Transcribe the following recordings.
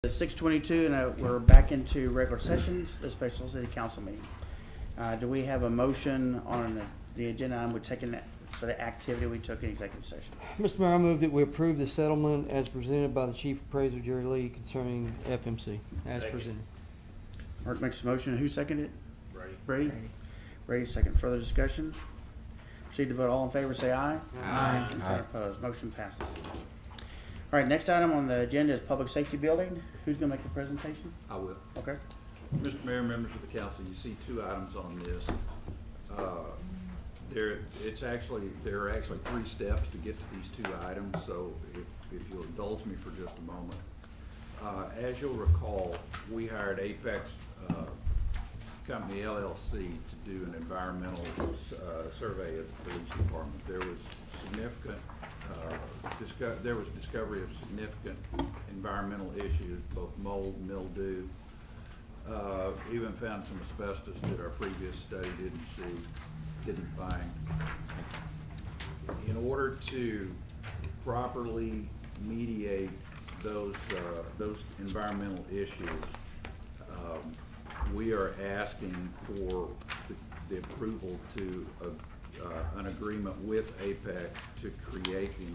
It's 6:22 and we're back into regular sessions, the special city council meeting. Do we have a motion on the agenda item we're taking for the activity we took in executive session? Mr. Mayor, I move that we approve the settlement as presented by the Chief Appraiser Jerry Lee concerning FMC as presented. Mark makes a motion. Who seconded it? Brady. Brady second. Further discussion? Proceed to vote. All in favor say aye. Aye. Aye. Opposed. Motion passes. All right, next item on the agenda is public safety building. Who's going to make the presentation? I will. Okay. Mr. Mayor, members of the council, you see two items on this. There are actually 3 steps to get to these 2 items, so if you'll indulge me for just a moment. As you'll recall, we hired Apex Company LLC to do an environmental survey of the police department. There was significant discovery of significant environmental issues, both mold, mildew, even found some asbestos that our previous study didn't find. In order to properly mediate those environmental issues, we are asking for the approval to an agreement with Apex to create the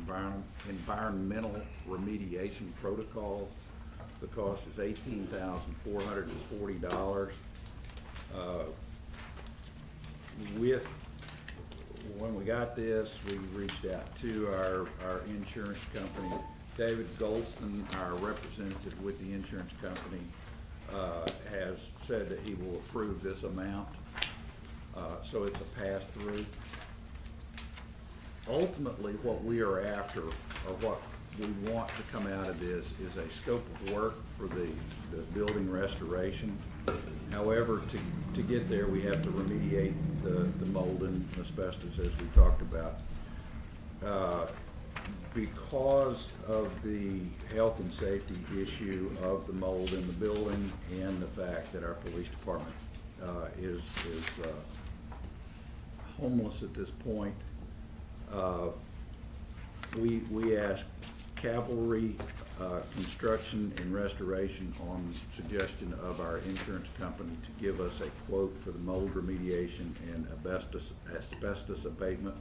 environmental remediation protocols. The cost is $18,440. When we got this, we reached out to our insurance company. David Goldston, our representative with the insurance company, has said that he will approve this amount. So it's a pass-through. Ultimately, what we are after, or what we want to come out of this, is a scope of work for the building restoration. However, to get there, we have to remediate the mold and asbestos, as we talked about. Because of the health and safety issue of the mold in the building and the fact that our police department is homeless at this point, we asked Cavalry Construction and Restoration, on suggestion of our insurance company, to give us a quote for the mold remediation and asbestos abatement.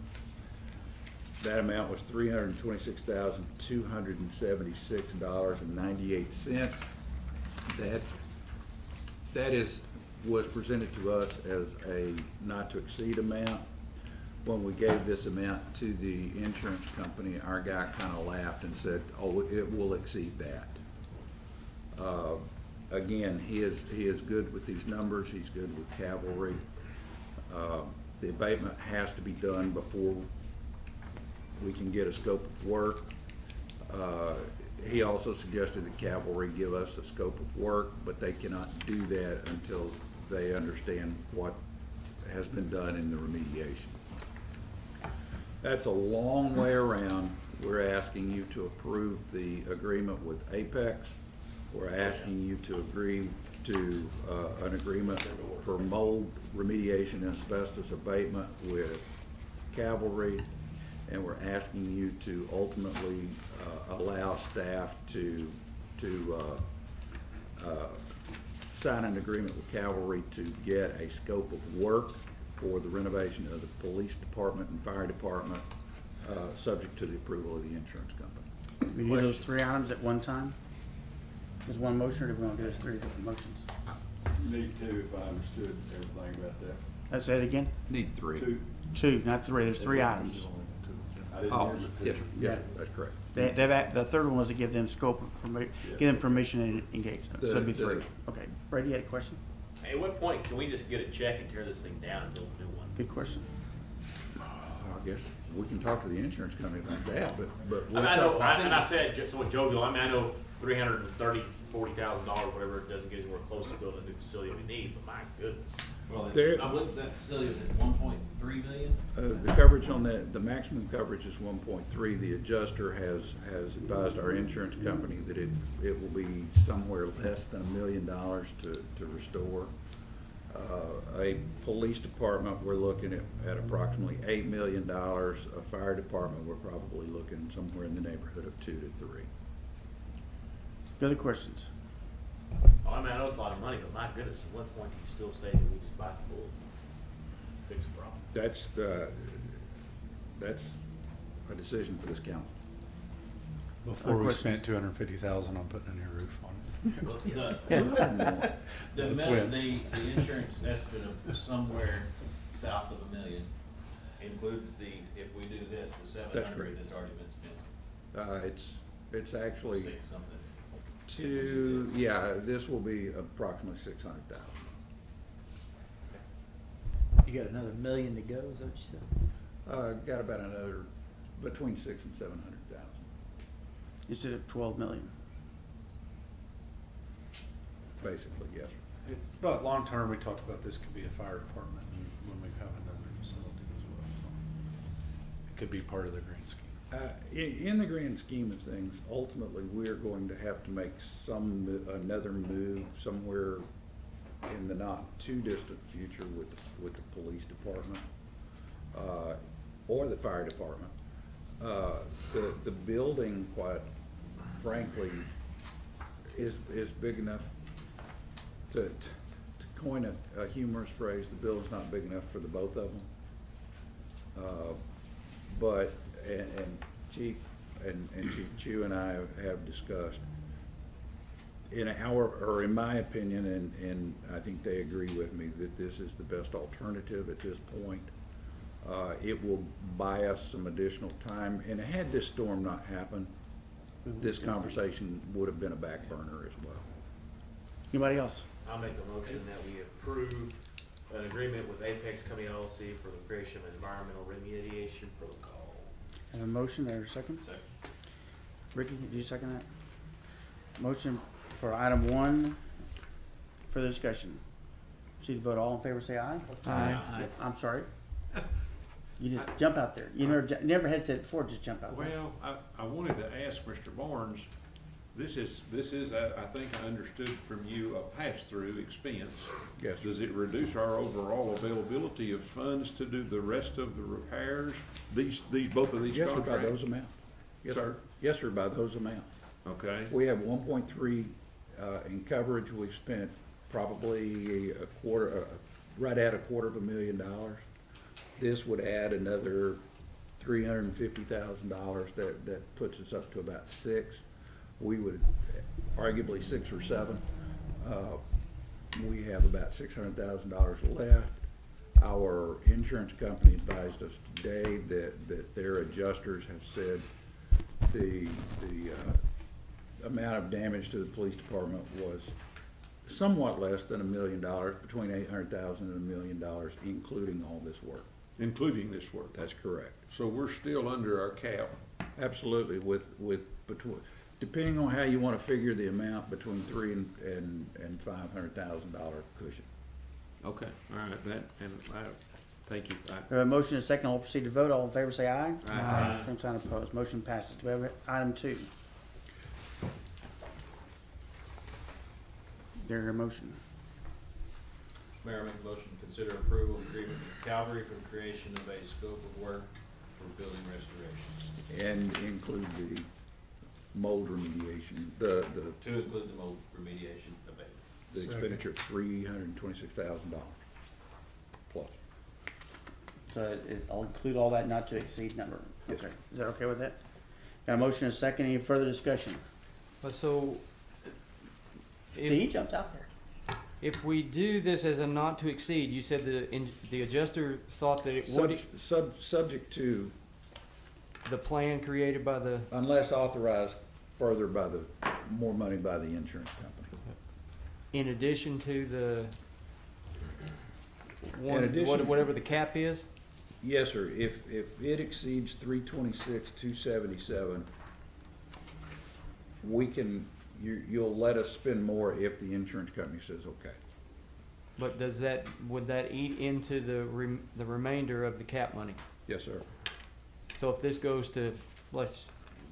That amount was $326,276.98. That was presented to us as a not to exceed amount. When we gave this amount to the insurance company, our guy kind of laughed and said, "Oh, it will exceed that." Again, he is good with these numbers. He's good with Cavalry. The abatement has to be done before we can get a scope of work. He also suggested that Cavalry give us a scope of work, but they cannot do that until they understand what has been done in the remediation. That's a long way around. We're asking you to approve the agreement with Apex. We're asking you to agree to an agreement for mold remediation and asbestos abatement with Cavalry. And we're asking you to ultimately allow staff to sign an agreement with Cavalry to get a scope of work for the renovation of the police department and fire department, subject to the approval of the insurance company. We do those 3 items at one time? Is one motion, or do we want to do those 3 different motions? Need 2, if I understood everything about that. Let's say it again? Need 3. 2, not 3. There's 3 items. I didn't Oh, hear the yes, 2. sir. Yes, sir. That's correct. The third one was to give them scope of give them permission and engagement. So it'd be 3. Okay. Brady, you had a question? Hey, at what point can we just get a check and tear this thing down and build a new one? Good question. I guess we can talk to the insurance company about that, but I mean, I know, and I said just somewhat jovial, I mean, I know $340,000, whatever, it doesn't get anywhere close to building a new facility we need, but my goodness. Well, There- I believe that facility was at 1.3 million. the coverage on that, the maximum coverage is 1.3. The adjuster has advised our insurance company that it will be somewhere less than $1 million to restore. A police department, we're looking at approximately $8 million. A fire department, we're probably looking somewhere in the neighborhood of 2 to 3. Other questions? Oh, I mean, I know it's a lot of money, but my goodness, at what point do you still say that we just bite the bullet? Fix the problem. That's a decision for this council. Before we question. spent $250,000 on putting a new roof on it. The insurance estimate of somewhere south of $1 million includes if we do this, the That's 700 correct. that's already been spent. It's actually Six something. this will be approximately 600,000. You got another $1 million to go, is that what you said? Got about another between 600,000 and 700,000. Instead of 12 million. Basically, yes. But long-term, we talked about this could be a fire department when we have another facility as well. So it could be part of the grand scheme. In the grand scheme of things, ultimately, we're going to have to make another move somewhere in the not too distant future with the police department, or the fire department. The building, quite frankly, is big enough to coin a humorous phrase, the building's not big enough for the both of them. But Chief Chu and I have discussed, in my opinion, and I think they agree with me, that this is the best alternative at this point. It will buy us some additional time, and had this storm not happened, this conversation would have been a back burner as well. Anybody else? I'll make a motion that we approve an agreement with Apex Company LLC for the creation of environmental remediation protocol. Have a motion, there a second? Second. Ricky, did you second that? Motion for item 1 for the discussion. Proceed to vote. All in favor, say aye. Aye. I'm sorry. You just jump out there. You never hesitated before, just jump out there. Well, I wanted to ask Mr. Barnes, this is, I think I understood from you, a pass-through expense. Yes, sir. Does it reduce our overall availability of funds to do the rest of the repairs? Both of these Yes, sir, by contracts? those amounts. Yes, Sir? sir. Yes, sir, by those amounts. Okay, We have 1.3 in coverage. We've spent probably right at $250,000. This would add another $350,000. That puts us up to about $6 million. We would arguably 6 or 7. We have about $600,000 left. Our insurance company advised us today that their adjusters have said the amount of damage to the police department was somewhat less than $1 million, between $800,000 and $1 million, including all this work. including this work. That's correct. So we're still under our cap. Absolutely, depending on how you want to figure the amount, between $300,000 and $500,000 cushion. Okay, all right, thank you. We have a motion and a second. We'll proceed to vote. All in favor, say aye. Aye. Same sign opposed. Motion passes. Do we have item 2? There your motion. Mayor, I make a motion to consider approval of agreement with Calvary for the creation of a scope of work for building restoration. And include the mold remediation, To include the mold remediation abatement. the expenditure of $326,000 plus. So I'll include all that not to exceed number. Yes, Okay. sir. Is that okay with that? Got a motion and a second. Any further discussion? So See, he jumps out there. if we do this as a not to exceed, you said the adjuster thought that it would, Subject to, the plan created by the, unless authorized further by more money by the insurance company. in addition to the addition- whatever the cap is? Yes, sir. If it exceeds 326,277, you'll let us spend more if the insurance company says okay. But would that eat into the remainder of the cap money? Yes, sir. So if this goes to,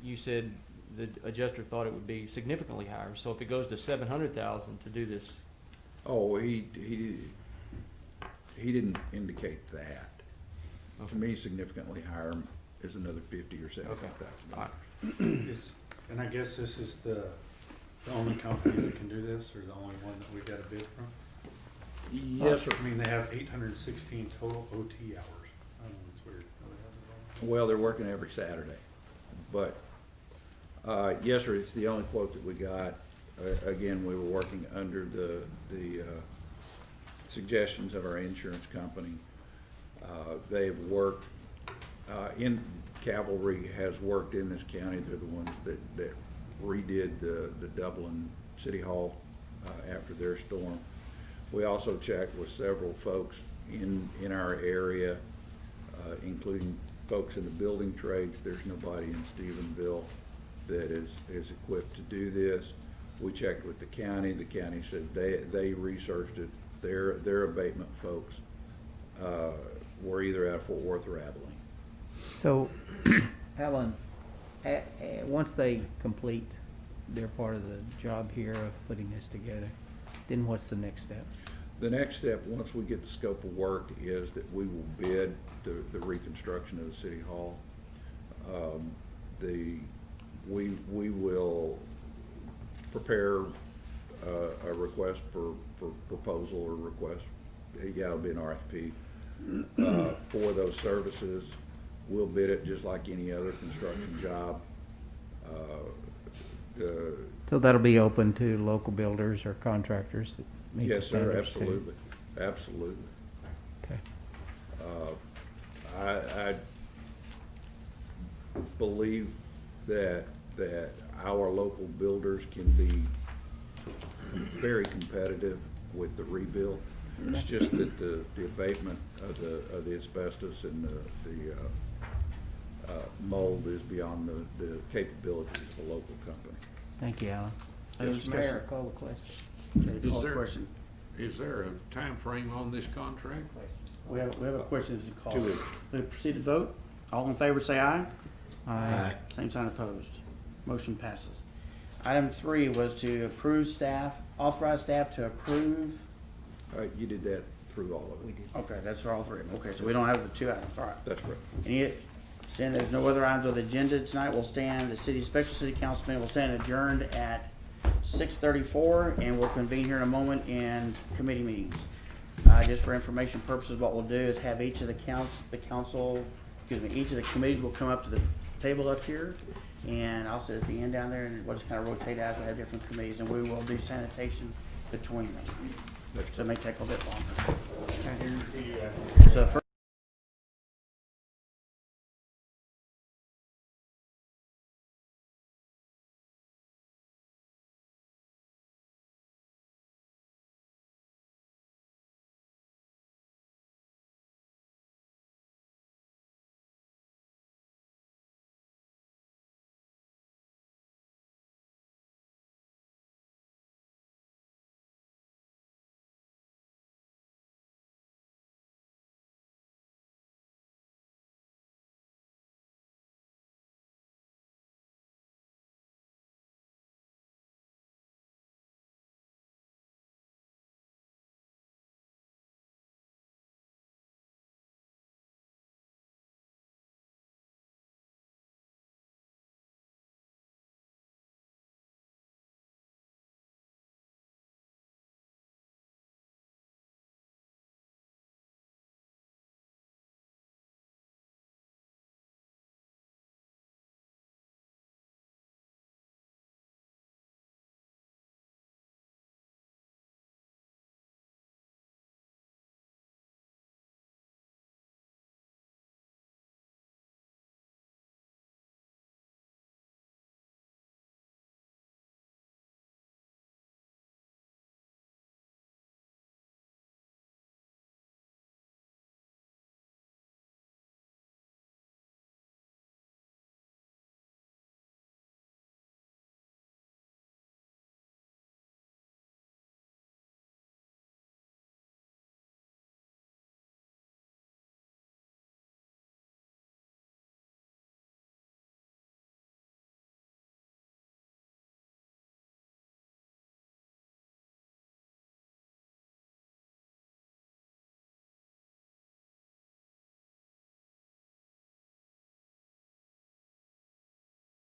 you said the adjuster thought it would be significantly higher, so if it goes to 700,000 to do this, Oh, he didn't indicate that. To me, significantly higher is another $50,000 or $75,000. all right. And I guess this is the the only company that can do this, or the only one that we got a bid from? Yes, sir. I mean, they have 816 total OT hours. I don't know, it's weird. Well, they're working every Saturday, but, yes, sir, it's the only quote that we got. Again, we were working under the suggestions of our insurance company. They've worked, Cavalry has worked in this county. They're the ones that redid the Dublin City Hall, after their storm. We also checked with several folks in our area, including folks in the building trades. There's nobody in Stephenville that is equipped to do this. We checked with the county. The county said they researched it. Their abatement folks were either out of Fort Worth or Abilene. So, Alan, once they complete their part of the job here of putting this together, then what's the next step? The next step, once we get the scope of work, is that we will bid the reconstruction of the city hall. We will prepare a request for proposal or request, yeah, it'll be an RFP for those services. We'll bid it just like any other construction job. So that'll be open to local builders or contractors that meet the Yes, sir, standards too? absolutely, absolutely. Okay. I believe that our local builders can be very competitive with the rebuild. It's just that the abatement of the asbestos and the mold is beyond the capabilities of a local company. Thank you, Alan. Other Mr. discussion? Mayor, call the question. Okay, call the question. Is there a time frame on this contract? We have a question as a call. 2 weeks. We proceed to vote. All in favor, say aye. Aye. Same sign opposed. Motion passes. Item 3 was to authorize staff to approve. You did that through all of We it. did. Okay, that's for all 3 of them. Okay, so we don't have the 2 items. All right. That's correct. Seeing there's no other items on the agenda tonight, the special city council meeting will stand adjourned at 6:34, and we'll convene here in a moment in committee meetings. Just for information purposes, what we'll do is have each of each of the committees will come up to the table up here, and I'll sit at the end down there, and we'll just kind of rotate out. We'll have different committees, and we will do sanitation between them. So it may take a little bit longer. So first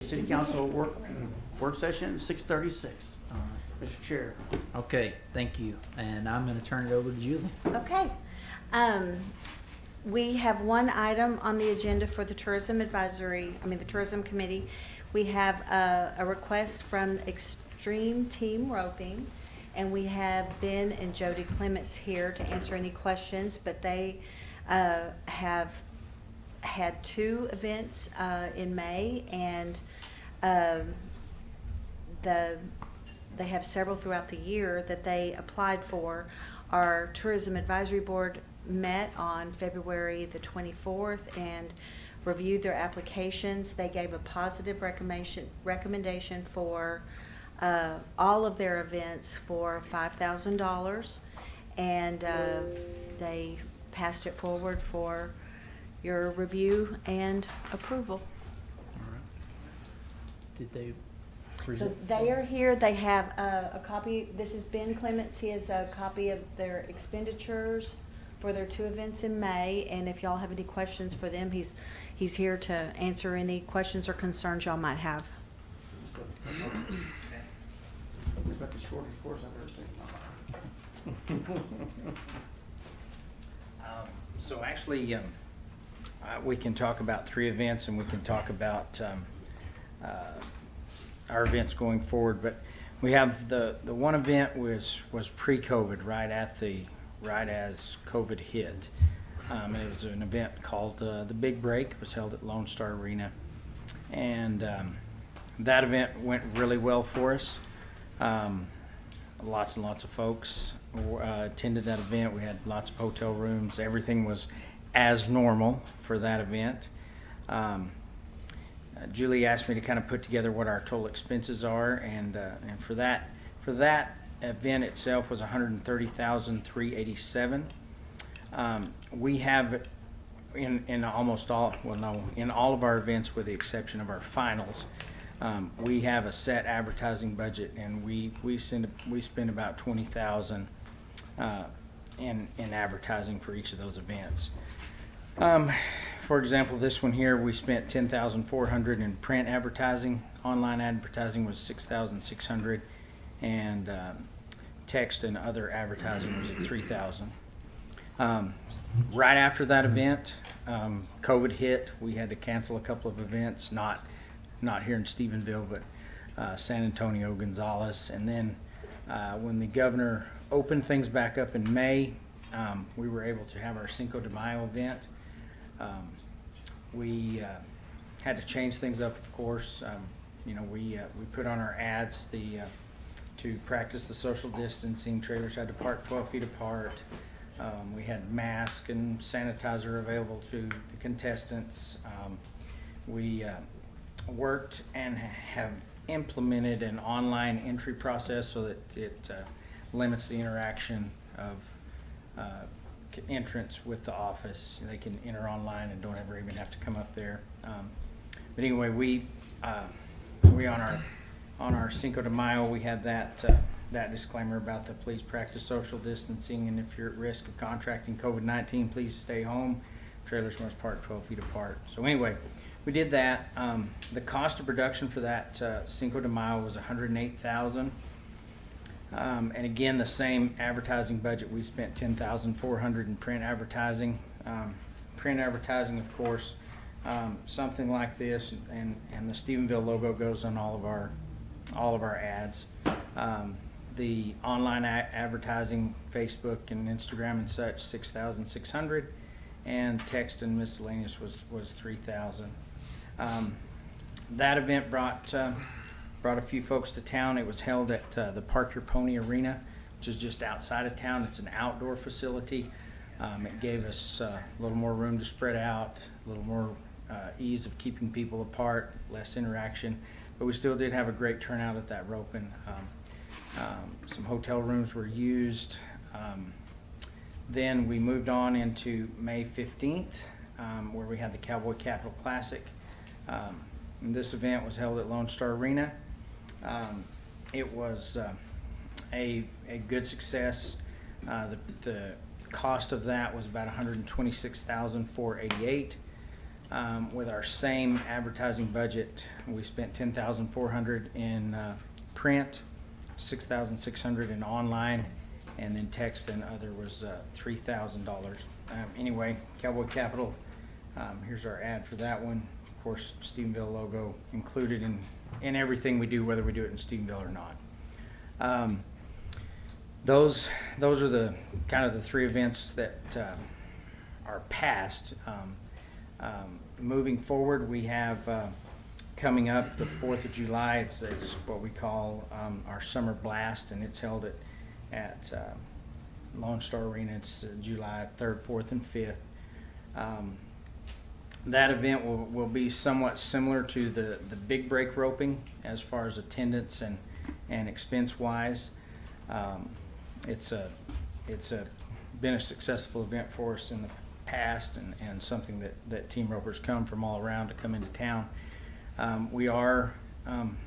city council work Work session, 6:36. Mr. Chair. Okay, thank you. And I'm gonna turn it over to Julie. Okay. We have one item on the agenda for the Tourism Committee. We have a request from Extreme Team Roping, and we have Ben and Jody Clements here to answer any questions, but they have had 2 events in May, and they have several throughout the year that they applied for. Our Tourism Advisory Board met on February the 24th and reviewed their applications. They gave a positive recommendation for all of their events for $5,000, and they passed it forward for your review and approval. Did they So present? they are here, they have a copy, this is Ben Clements, he has a copy of their expenditures for their 2 events in May, and if y'all have any questions for them, he's here to answer any questions or concerns y'all might have. It's about the shortest course I've ever seen. So actually, we can talk about 3 events, and we can talk about our events going forward. But we have the one event was pre-COVID, right as COVID hit. And it was an event called the Big Break. It was held at Lone Star Arena, and that event went really well for us. Lots and lots of folks attended that event. We had lots of hotel rooms. Everything was as normal for that event. Julie asked me to kind of put together what our total expenses are, and for that event itself was $130,387. We have in almost all, in all of our events with the exception of our finals, we have a set advertising budget, and we spend about $20,000 in advertising for each of those events. For example, this one here, we spent $10,400 in print advertising. Online advertising was $6,600, and text and other advertising was at $3,000. Right after that event, COVID hit. We had to cancel a couple of events, not here in Stephenville, but San Antonio, Gonzales. And then when the governor opened things back up in May, we were able to have our Cinco de Mayo event. We had to change things up, of course. We put on our ads to practice the social distancing. Trailers had to park 12 feet apart. We had masks and sanitizer available to the contestants. We worked and have implemented an online entry process so that it limits the interaction of entrance with the office. They can enter online and don't ever even have to come up there. But anyway, we on our Cinco de Mayo, we had that disclaimer about the please practice social distancing, and if you're at risk of contracting COVID-19, please stay home. Trailers must park 12 feet apart. So anyway, we did that. The cost of production for that Cinco de Mayo was $108,000. And again, the same advertising budget. We spent $10,400 in print advertising. Print advertising, of course, something like this, and the Stephenville logo goes on all of our ads. The online advertising, Facebook and Instagram and such, $6,600, and text and miscellaneous was $3,000. That event brought a few folks to town. It was held at the Park Your Pony Arena, which is just outside of town. It's an outdoor facility. It gave us a little more room to spread out, a little more ease of keeping people apart, less interaction, but we still did have a great turnout at that roping. Some hotel rooms were used. Then we moved on into May 15th, where we had the Cowboy Capital Classic. And this event was held at Lone Star Arena. It was a good success. The cost of that was about $126,488. with our same advertising budget. We spent $10,400 in print, $6,600 in online, and then text and other was $3,000. Anyway, Cowboy Capital, here's our ad for that one. Of course, Stephenville logo included in everything we do, whether we do it in Stephenville or not. Those are the kind of the three events that are past. Moving forward, we have coming up the 4th of July. It's what we call our Summer Blast, and it's held at Lone Star Arena. It's July 3rd, 4th, and 5th. That event will be somewhat similar to the big break roping as far as attendance and expense wise. It's been a successful event for us in the past, and something that team ropers come from all around to come into town. We are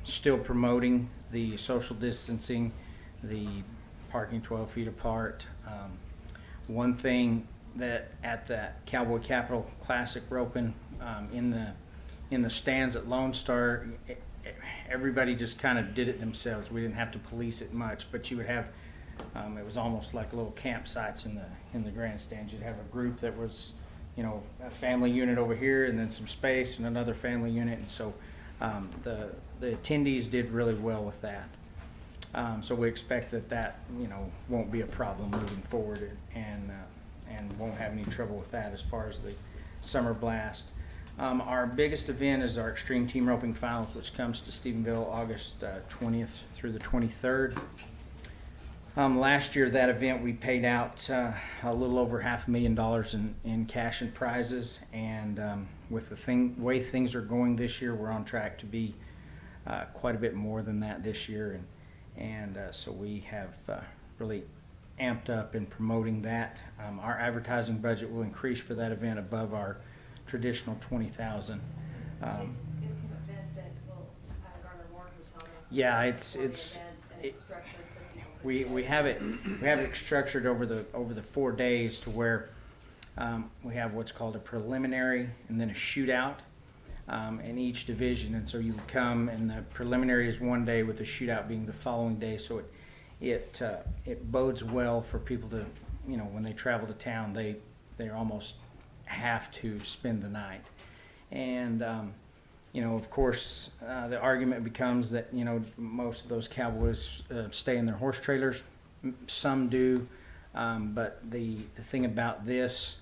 still promoting the social distancing, the parking 12 feet apart. One thing that at that Cowboy Capital Classic roping, in the stands at Lone Star, everybody just kind of did it themselves. We didn't have to police it much, but you would have it was almost like little campsites in the grandstands. You'd have a group that was, a family unit over here, and then some space, and another family unit, and so the attendees did really well with that. So we expect that won't be a problem moving forward, and won't have any trouble with that as far as the Summer Blast. Our biggest event is our Extreme Team Roping Finals, which comes to Stephenville August 20th through the 23rd. Last year, that event, we paid out a little over $500,000 in cash and prizes, and with the way things are going this year, we're on track to be quite a bit more than that this year, and so we have really amped up in promoting that. Our advertising budget will increase for that event above our traditional $20,000. It's an event that will garner more hotel guests. Yeah, it's structured for people to we have it structured over the 4 days to where we have what's called a preliminary and then a shootout in each division, and so you would come, and the preliminary is one day with the shootout being the following day. So it bodes well for people to, when they travel to town, they almost have to spend the night. And of course, the argument becomes that most of those cowboys stay in their horse trailers. Some do, but the thing about this,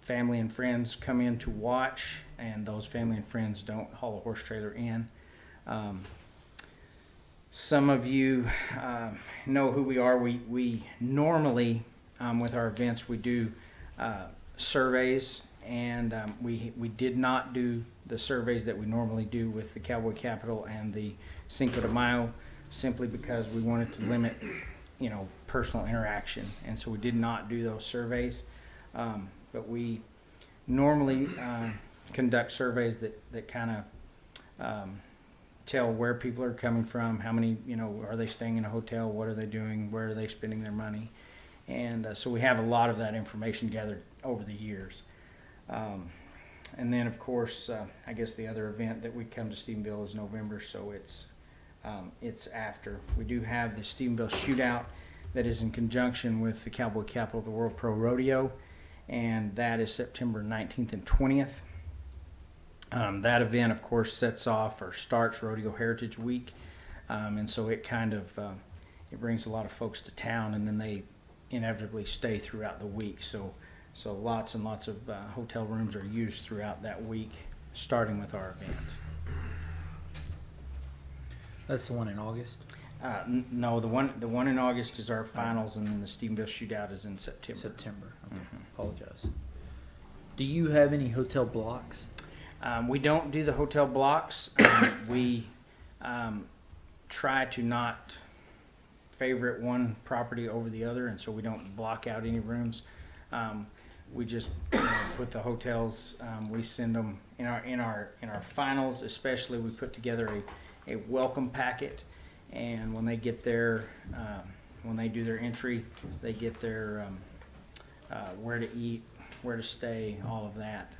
family and friends come in to watch, and those family and friends don't haul a horse trailer in. Some of you know who we are. We normally, with our events, we do surveys, and we did not do the surveys that we normally do with the Cowboy Capital and the Cinco de Mayo, simply because we wanted to limit, personal interaction, and so we did not do those surveys. But we normally conduct surveys that kind of tell where people are coming from, how many, are they staying in a hotel, what are they doing, where are they spending their money, and so we have a lot of that information gathered over the years. And then, of course, I guess the other event that we come to Stephenville is November, so it's after. We do have the Stephenville Shootout that is in conjunction with the Cowboy Capital of the World Pro Rodeo, and that is September 19th and 20th. That event, of course, sets off or starts Rodeo Heritage Week, and so it kind of it brings a lot of folks to town, and then they inevitably stay throughout the week. So lots and lots of hotel rooms are used throughout that week, starting with our event. That's the one in August? No, the one in August is our finals, and then the Stephenville Shootout is in September. September, okay. Mhm. Apologize. Do you have any hotel blocks? We don't do the hotel blocks. We try to not favorite one property over the other, and so we don't block out any rooms. We just put the hotels. We send them in our finals, especially. We put together a welcome packet, and when they get there, when they do their entry, they get their where to eat, where to stay, all of that.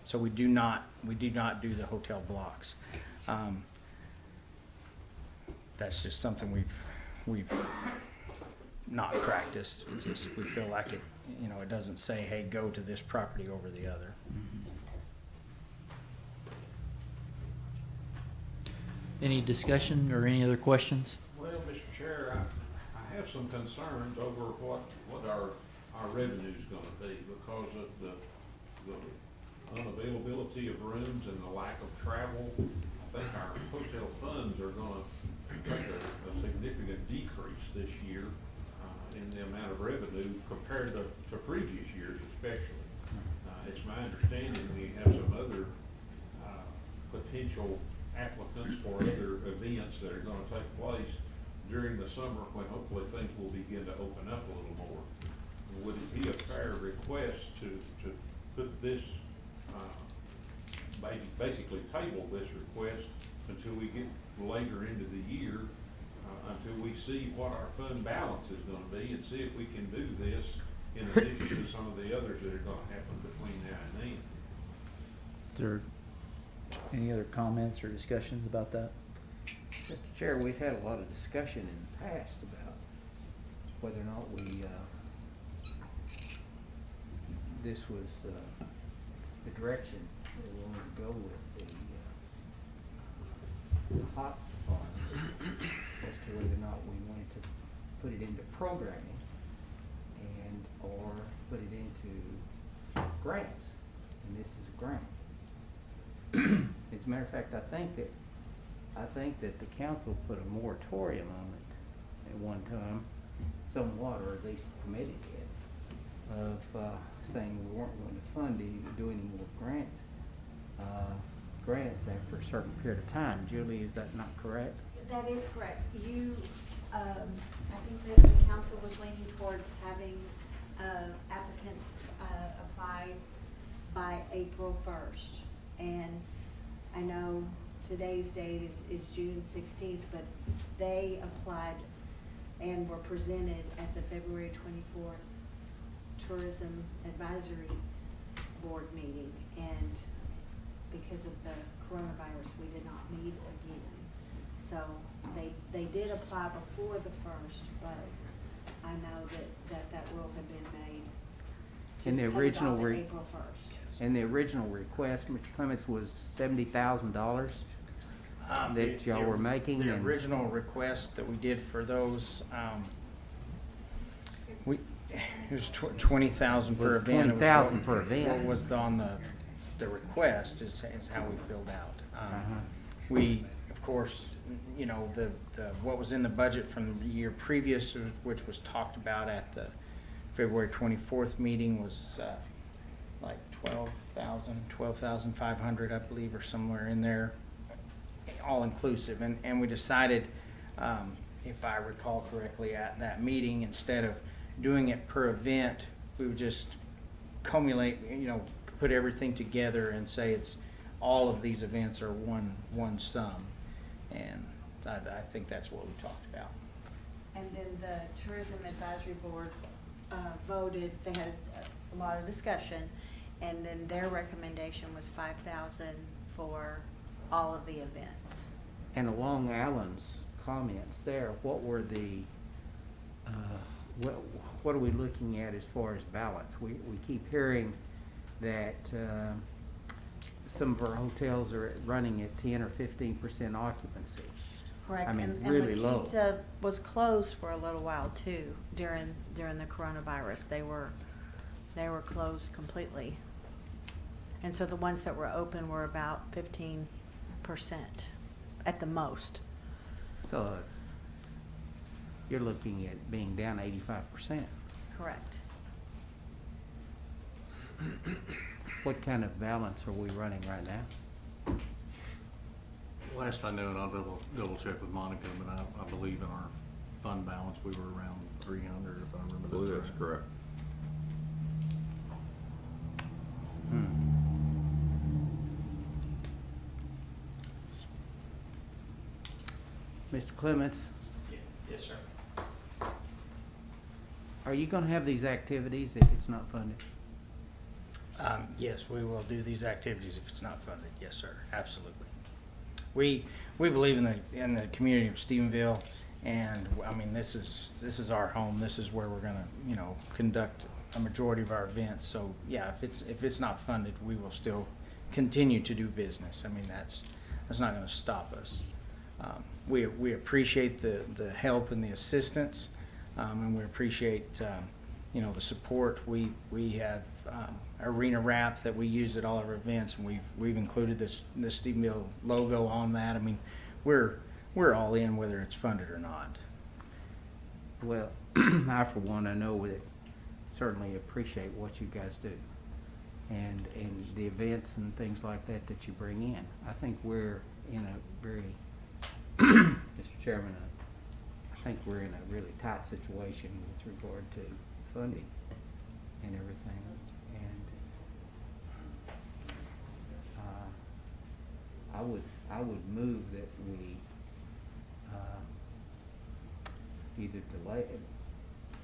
So we do not do the hotel blocks. That's just something we've not practiced. It's just, we feel like it, it doesn't say, hey, go to this property over the other. Any discussion or any other questions? Well, Mr. Chair, I have some concerns over what our revenue's gonna be because of the unavailability of rooms and the lack of travel. I think our hotel funds are gonna take a significant decrease this year in the amount of revenue compared to previous years especially. It's my understanding we have some other potential applicants for other events that are gonna take place during the summer when hopefully things will begin to open up a little more. Would it be a fair request to put this, basically table this request until we get later into the year, until we see what our fund balance is gonna be and see if we can do this in addition to some of the others that are gonna happen between now and then. Is there any other comments or discussions about that? Mr. Chair, we've had a lot of discussion in the past about whether or not we, this was, the direction we wanted to go with the hot funds as to whether or not we wanted to put it into programming and, or put it into grants, and this is a grant. As a matter of fact, I think that the council put a moratorium on it at one time, somewhat, or at least the committee did, of saying we weren't going to fund do any more grants after a certain period of time. Julie, is that not correct? That is correct. I think that the council was leaning towards having applicants apply by April 1st. And I know today's date is June 16th, but they applied and were presented at the February 24th Tourism Advisory Board meeting. And because of the coronavirus, we did not meet again. So they did apply before the 1st, but I know that rule had been made to In the cut it original off at April 1st. And the original request, Mr. Clements, was $70,000 that y'all were making. The and original request that we did for those, it was 20,000 per Was event. It was 20,000 what- per event. What was on the request is how we filled out. Uh-huh. We, of course, what was in the budget from the year previous, which was talked about at the February 24th meeting, was like 12,500, I believe, or somewhere in there, all inclusive. And we decided, if I recall correctly, at that meeting, instead of doing it per event, we would just cumulate, put everything together and say it's all of these events are one sum. And I think that's what we talked about. And then the Tourism Advisory Board voted, they had a lot of discussion, and then their recommendation was $5,000 for all of the events. And along Alan's comments there, what were the, what are we looking at as far as balance? We keep hearing that some of our hotels are running at 10 or 15% occupancy. Correct. I mean, And really La low. Quinta was closed for a little while too during the coronavirus. They were closed completely. And so the ones that were open were about 15% at the most. So you're looking at being down 85%. Correct. What kind of balance are we running right now? Last I know, and I'll double check with Monica, but I believe in our fund balance, we were around 300, if I remember I believe that that's right. correct. Mr. Clements, Yes, sir. are you gonna have these activities if it's not funded? Yes, we will do these activities if it's not funded. Yes, sir, absolutely. We believe in the community of Stephenville, and I mean, this is our home. This is where we're gonna, conduct a majority of our events. So yeah, if it's not funded, we will still continue to do business. I mean, that's not gonna stop us. We appreciate the help and the assistance, and we appreciate the support. We have arena wrap that we use at all of our events, and we've included this Stephenville logo on that. I mean, we're all in whether it's funded or not. Well, I for one, I know that certainly appreciate what you guys do and the events and things like that you bring in. I think we're in a very, Mr. Chairman, I think we're in a really tight situation with regard to funding and everything. And I would move that we either delay it.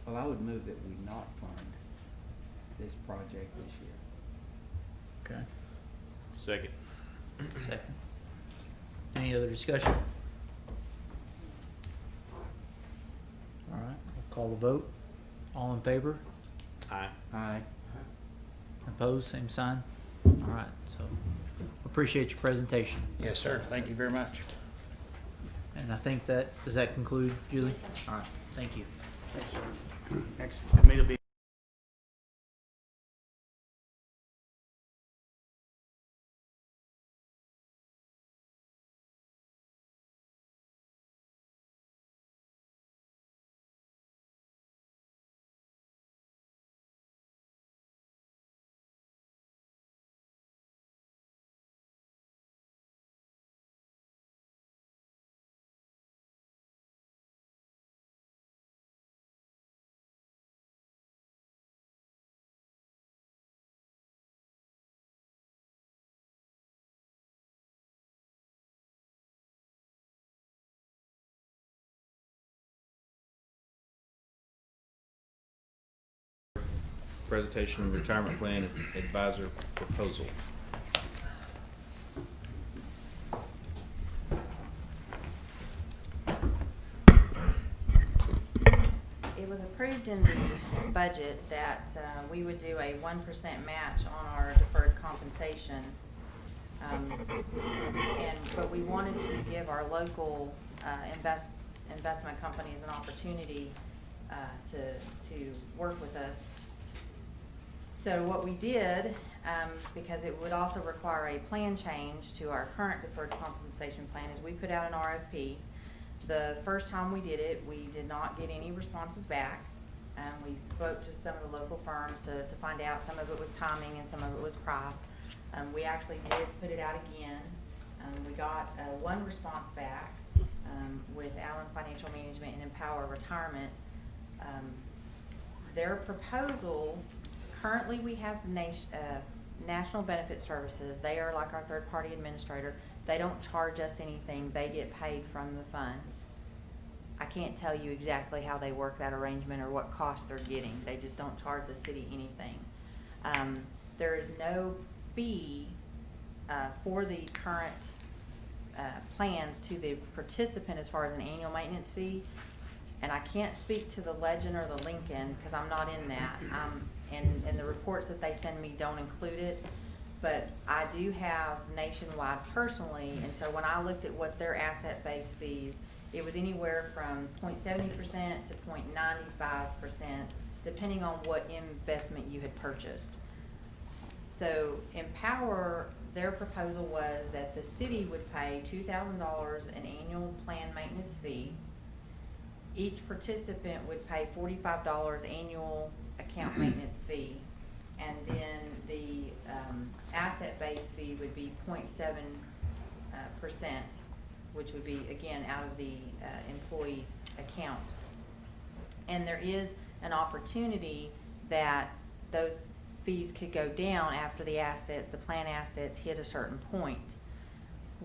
Well, I would move that we not fund this project this year. Okay. Second. Second. Any other discussion? All right, we'll call the vote. All in favor? Aye. Aye. Opposed, same sign? All right, so appreciate your presentation. Yes, sir. Thank you very much. And I think does that conclude, Julie? Yes, sir. All right, thank you. Thanks, sir. Next committee will be Presentation of retirement plan advisor proposal. It was approved in the budget that we would do a 1% match on our deferred compensation. But we wanted to give our local investment companies an opportunity to work with us. So what we did, because it would also require a plan change to our current deferred compensation plan, is we put out an RFP. The first time we did it, we did not get any responses back. We spoke to some of the local firms to find out. Some of it was timing and some of it was price. We actually did put it out again. We got one response back with Allen Financial Management and Empower Retirement. Their proposal, currently we have National Benefit Services. They are like our third-party administrator. They don't charge us anything. They get paid from the funds. I can't tell you exactly how they work that arrangement or what cost they're getting. They just don't charge the city anything. There is no fee for the current plans to the participant as far as an annual maintenance fee. And I can't speak to the Legend or the Lincoln because I'm not in that. And the reports that they send me don't include it. But I do have Nationwide personally, and so when I looked at what their asset-based fees, it was anywhere from 0.70% to 0.95%, depending on what investment you had purchased. So Empower, their proposal was that the city would pay $2,000 an annual plan maintenance fee. Each participant would pay $45 annual account maintenance fee, and then the asset-based fee would be 0.7%, which would be, again, out of the employee's account. And there is an opportunity that those fees could go down after the plan assets hit a certain point.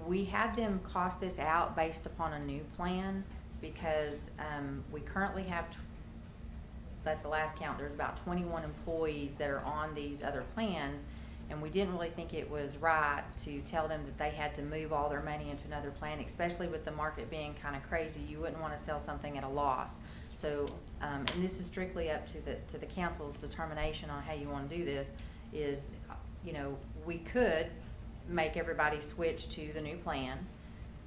We had them cost this out based upon a new plan because we currently have, at the last count, there's about 21 employees that are on these other plans, And we didn't really think it was right to tell them that they had to move all their money into another plan, especially with the market being kind of crazy. You wouldn't want to sell something at a loss. So, and this is strictly up to the council's determination on how you want to do this, is, you know, we could make everybody switch to the new plan,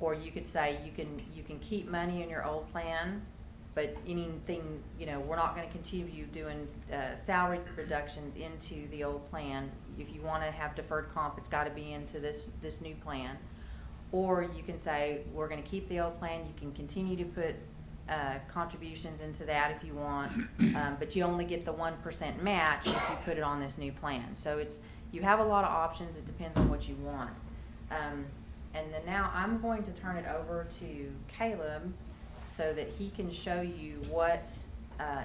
or you could say you can keep money in your old plan, but anything, you know, we're not gonna continue doing, salary reductions into the old plan. If you wanna have deferred comp, it's gotta be into this new plan. Or you can say, we're gonna keep the old plan, you can continue to put, contributions into that if you want, but you only get the 1% match if you put it on this new plan. So you have a lot of options, it depends on what you want. And then now I'm going to turn it over to Caleb, so that he can show you what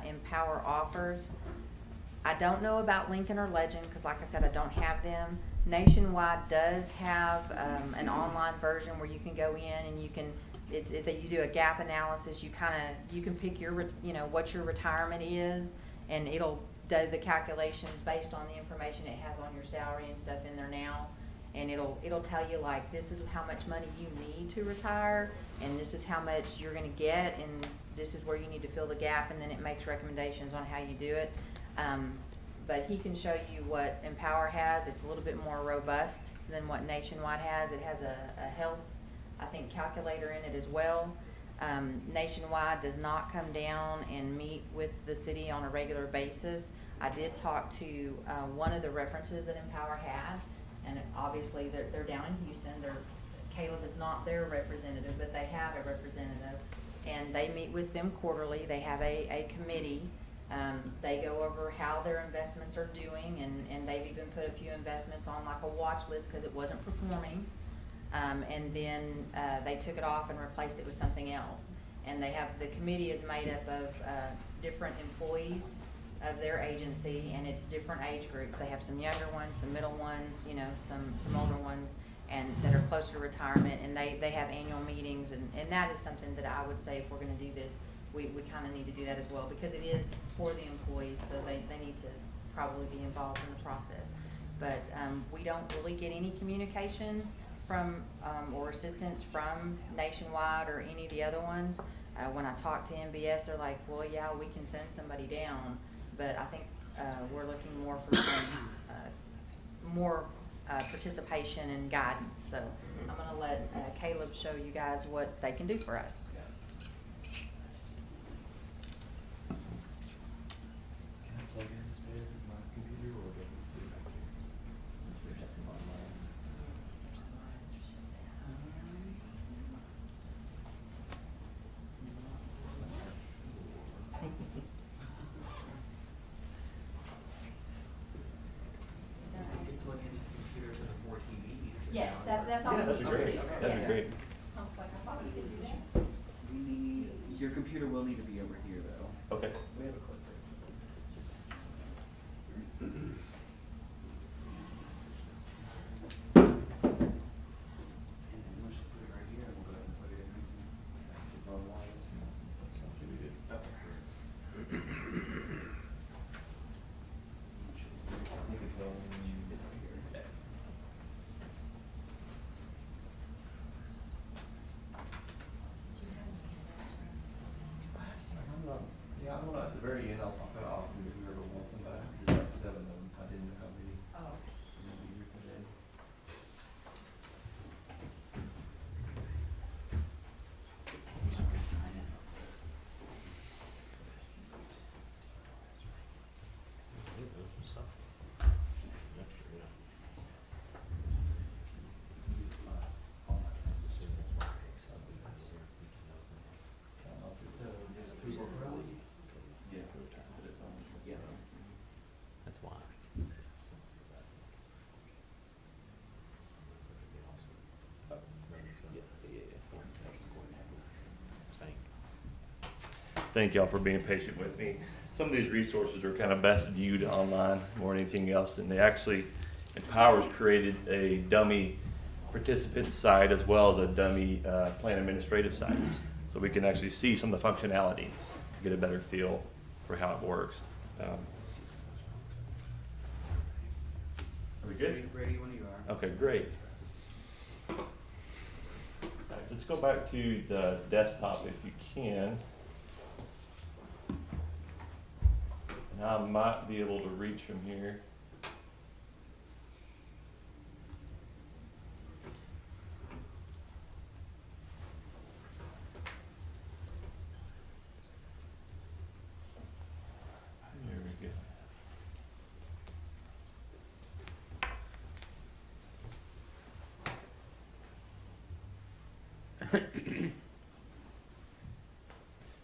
Empower offers. I don't know about Lincoln or Legend, because like I said, I don't have them. Nationwide does have an online version where you can go in and you can, it's that you do a gap analysis. You can pick your, you know, what your retirement is, and it'll do the calculations based on the information it has on your salary and stuff in there now. And it'll tell you, like, this is how much money you need to retire, and this is how much you're gonna get, and this is where you need to fill the gap, and then it makes recommendations on how you do it. But he can show you what Empower has. It's a little bit more robust than what Nationwide has. It has a health, I think, calculator in it as well. Nationwide does not come down and meet with the city on a regular basis. I did talk to one of the references that Empower had, and obviously they're down in Houston. Caleb is not their representative, but they have a representative, and they meet with them quarterly. They have a committee. They go over how their investments are doing, and they've even put a few investments on like a watch list because it wasn't performing. And then they took it off and replaced it with something else. And the committee is made up of different employees of their agency, and it's different age groups. They have some younger ones, some middle ones, you know, some older ones, and that are closer to retirement, and they have annual meetings, and that is something that I would say, if we're gonna do this, we kind of need to do that as well, because it is for the employees, so they need to probably be involved in the process. But we don't really get any communication from or assistance from Nationwide or any of the other ones. When I talk to MBS, they're like, well, yeah, we can send somebody down, but I think we're looking more for some more participation and guidance. So I'm going to let Caleb show you guys what they can do for us. Can I plug in this bit with my computer, or do we back here? Since we have some online. Plug in this computer to the 4 TVs. Yes, that's all we need to do. That'd be great. I was like, I thought we did that. We need, your computer will need to be over here though. Okay. We have a clip and then we'll just put it right here, and we'll go ahead and plug it in. It's above wireless mouse and stuff, so should be good. Okay. I think it's over here. Yeah. Yeah, I'm gonna, at the very end, I'll cut off and whoever wants them back. There's like 7 of them. I didn't know how many. Oh. will be here today. Yeah, but it's on, yeah. That's why. Thank y'all for being patient with me. Some of these resources are kind of best viewed online more than anything else, and they actually, Empower's created a dummy participant site as well as a dummy plan administrative site, so we can actually see some of the functionality, get a better feel for how it works. We good? Ready when you are. Okay, great. Let's go back to the desktop if you can. And I might be able to reach from here. There we go.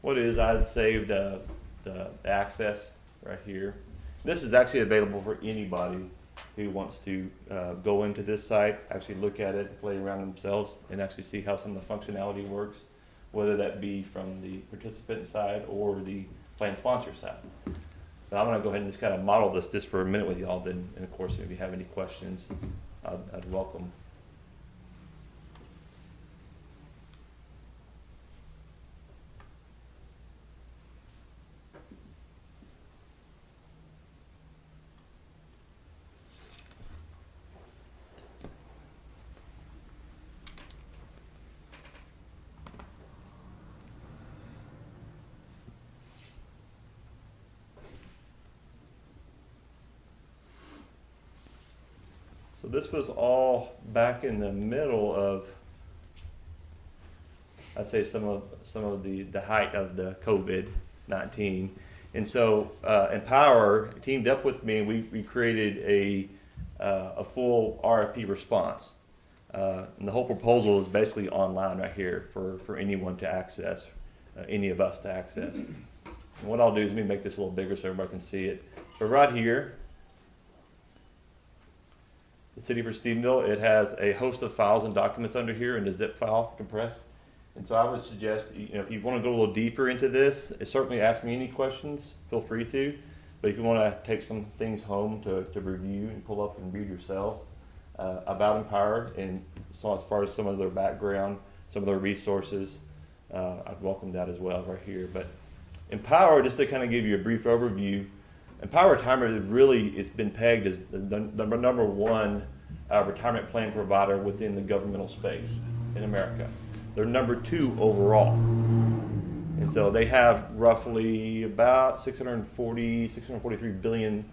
What it is, I had saved the access right here. This is actually available for anybody who wants to go into this site, actually look at it, play around themselves, and actually see how some of the functionality works, whether that be from the participant side or the plan sponsor side. So I'm going to go ahead and just kind of model this just for a minute with y'all, then, and of course, if you have any questions, I'd welcome. So this was all back in the middle of, I'd say some of the height of the COVID-19. And so Empower teamed up with me and we created a full RFP response. And the whole proposal is basically online right here for anyone to access, any of us to access. And what I'll do is let me make this a little bigger so everybody can see it. But right here, the city for Stephenville, it has a host of files and documents under here in the zip file compressed. And so I would suggest, if you want to go a little deeper into this, certainly ask me any questions, feel free to. But if you want to take some things home to review and pull up and read yourselves about Empower, and so as far as some of their background, some of their resources, I'd welcome that as well right here. But Empower, just to kind of give you a brief overview, Empower Retirement really has been pegged as the number one retirement plan provider within the governmental space in America. They're number 2 overall. And so they have roughly about $643 billion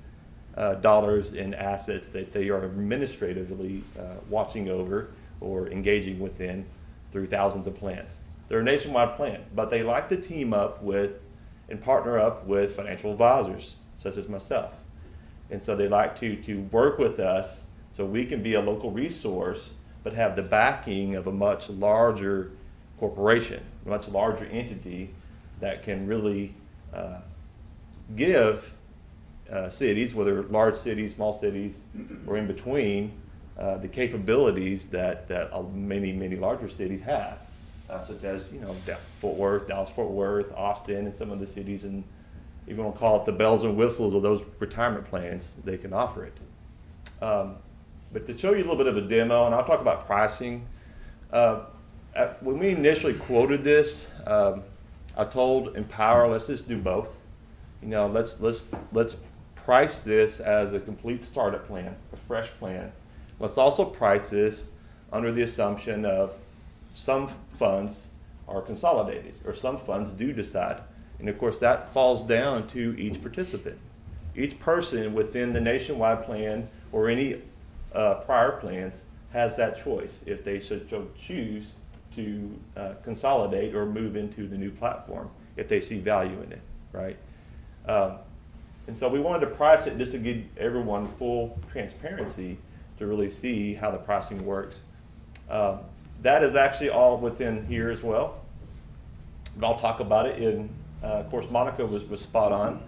in assets that they are administratively watching over or engaging within through thousands of plans. They're a nationwide plan, but they like to team up with and partner up with financial advisors, such as myself. And so they like to work with us so we can be a local resource, but have the backing of a much larger corporation, a much larger entity that can really give cities, whether large cities, small cities, or in between, the capabilities that many larger cities have, such as Fort Worth, Dallas-Fort Worth, Austin, and some of the cities in, if you want to call it the bells and whistles of those retirement plans, they can offer it. But to show you a little bit of a demo, and I'll talk about pricing. When we initially quoted this, I told Empower, let's just do both. Let's price this as a complete startup plan, a fresh plan. Let's also price this under the assumption of some funds are consolidated, or some funds do decide. And of course, that falls down to each participant. Each person within the nationwide plan or any prior plans has that choice if they should choose to consolidate or move into the new platform if they see value in it, right? And so we wanted to price it just to give everyone full transparency to really see how the pricing works. That is actually all within here as well. But I'll talk about it in, of course, Monica was spot on.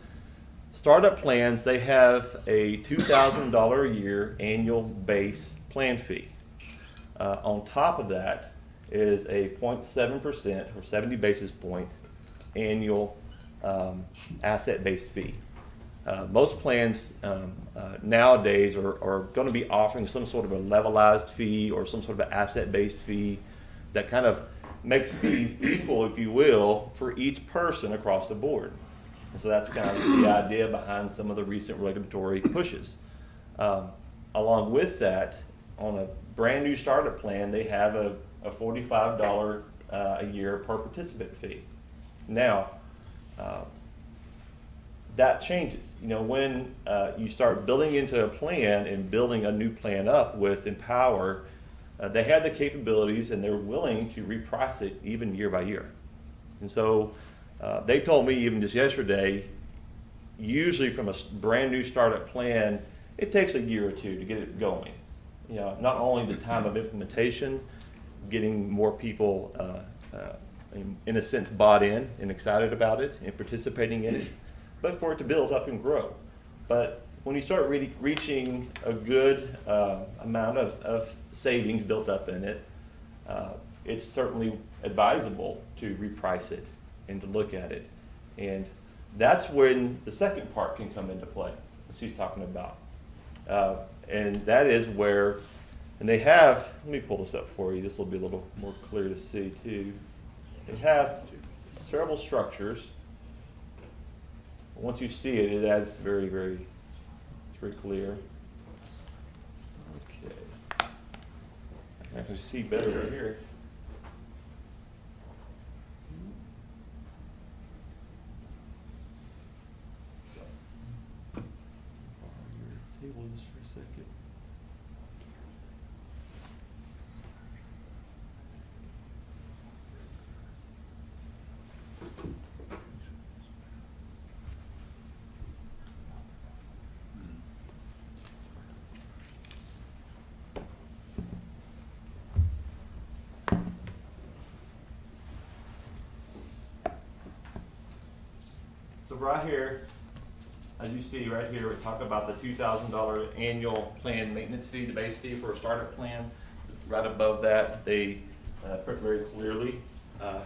Startup plans, they have a $2,000 a year annual base plan fee. On top of that is a 0.7% or 70 basis point annual asset-based fee. Most plans nowadays are going to be offering some sort of a levelized fee or some sort of an asset-based fee that kind of makes fees equal, if you will, for each person across the board. And so that's kind of the idea behind some of the recent regulatory pushes. along with that, on a brand new startup plan, they have a $45 a year per participant fee. Now, that changes. You know, when you start building into a plan and building a new plan up with Empower, they have the capabilities and they're willing to reprice it even year by year. And so they told me even just yesterday, usually from a brand new startup plan, it takes a year or two to get it going. You know, not only the time of implementation, getting more people, in a sense, bought in and excited about it and participating in it, but for it to build up and grow. But when you start reaching a good amount of savings built up in it, it's certainly advisable to reprice it and to look at it. And that's when the second part can come into play, that she's talking about. And that is where, and they have, let me pull this up for you, this will be a little more clear to see too. They have several structures. Once you see it, it adds it's very clear. Okay. I can actually see better right here. Borrow your table just for a second. So right here, as you see right here, we talk about the $2,000 annual plan maintenance fee, the base fee for a startup plan. Right above that, they put very clearly,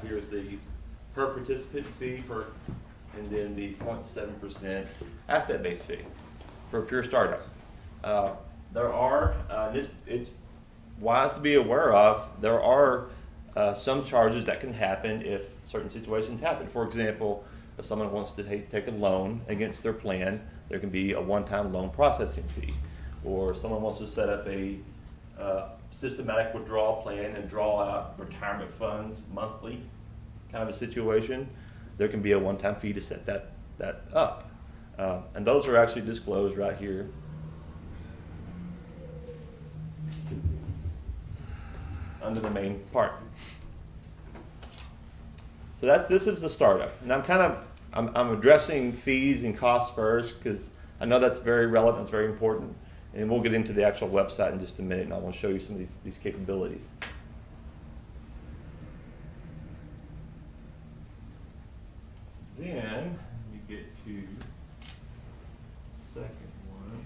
here's the per participant fee for, and then the 0.7% asset-based fee for a pure startup. There are, it's wise to be aware of, there are some charges that can happen if certain situations happen. For example, if someone wants to take a loan against their plan, there can be a one-time loan processing fee. Or someone wants to set up a systematic withdrawal plan and draw out retirement funds monthly, kind of a situation, there can be a one-time fee to set that up. And those are actually disclosed right here. Under the main part. So this is the startup, and I'm addressing fees and costs first because I know that's very relevant, it's very important, and we'll get into the actual website in just a minute, and I want to show you some of these capabilities. Then you get to the second one.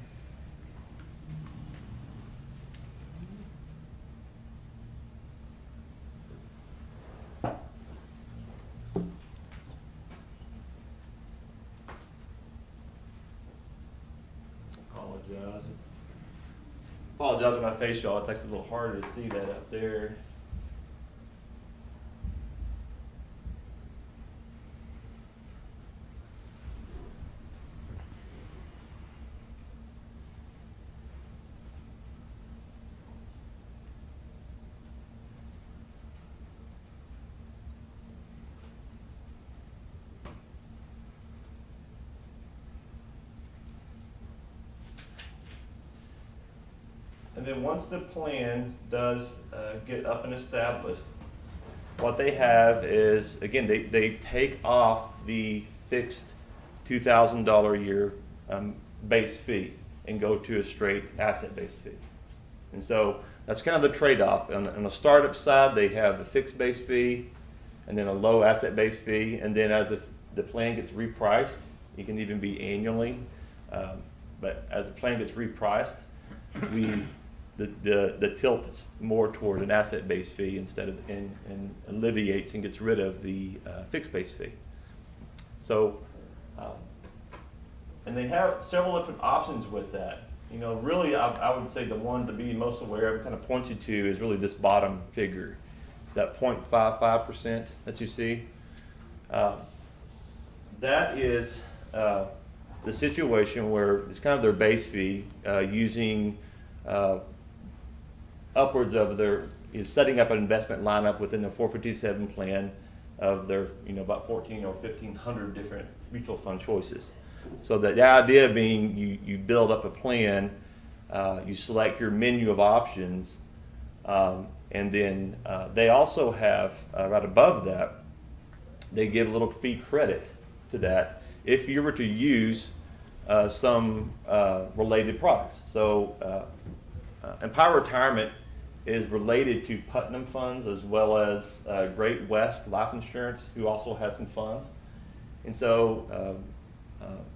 Apologize for my face, y'all. It's actually a little harder to see that up there. And then once the plan does get up and established, what they have is, again, they take off the fixed $2,000 a year base fee and go to a straight asset-based fee. And so that's kind of the trade-off. On the startup side, they have a fixed base fee and then a low asset-based fee. And then as the plan gets repriced, it can even be annually. But as the plan gets repriced, the tilt is more toward an asset-based fee instead of, and alleviates and gets rid of the fixed-base fee. So, and they have several different options with that. You know, really, I would say the one to be most aware of, kind of point you to, is really this bottom figure, that 0.55% that you see. That is the situation where it's kind of their base fee using upwards of their, setting up an investment lineup within the 457 plan of their, about 14 or 1,500 different mutual fund choices. So the idea being you build up a plan, you select your menu of options, and then they also have, right above that, they give a little fee credit to that if you were to use some related products. So Empower Retirement is related to Putnam Funds as well as Great West Life Insurance, who also has some funds. And so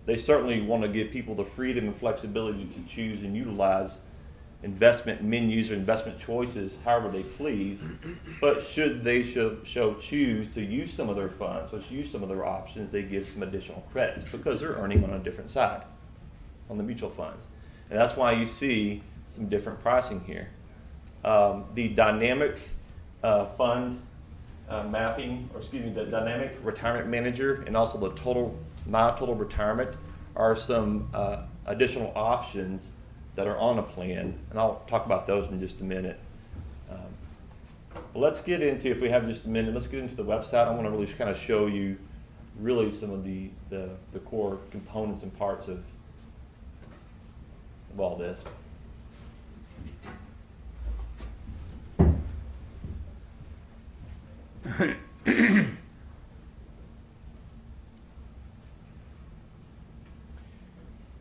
they certainly want to give people the freedom and flexibility to choose and utilize investment menus or investment choices however they please. But should they choose to use some of their funds or use some of their options, they give some additional credits because they're earning on a different side on the mutual funds. And that's why you see some different pricing here. The dynamic fund mapping, or excuse me, the dynamic retirement manager and also the My Total Retirement are some additional options that are on a plan, and I'll talk about those in just a minute. Let's get into, if we have just a minute, let's get into the website. I want to really kind of show you really some of the core components and parts of all this.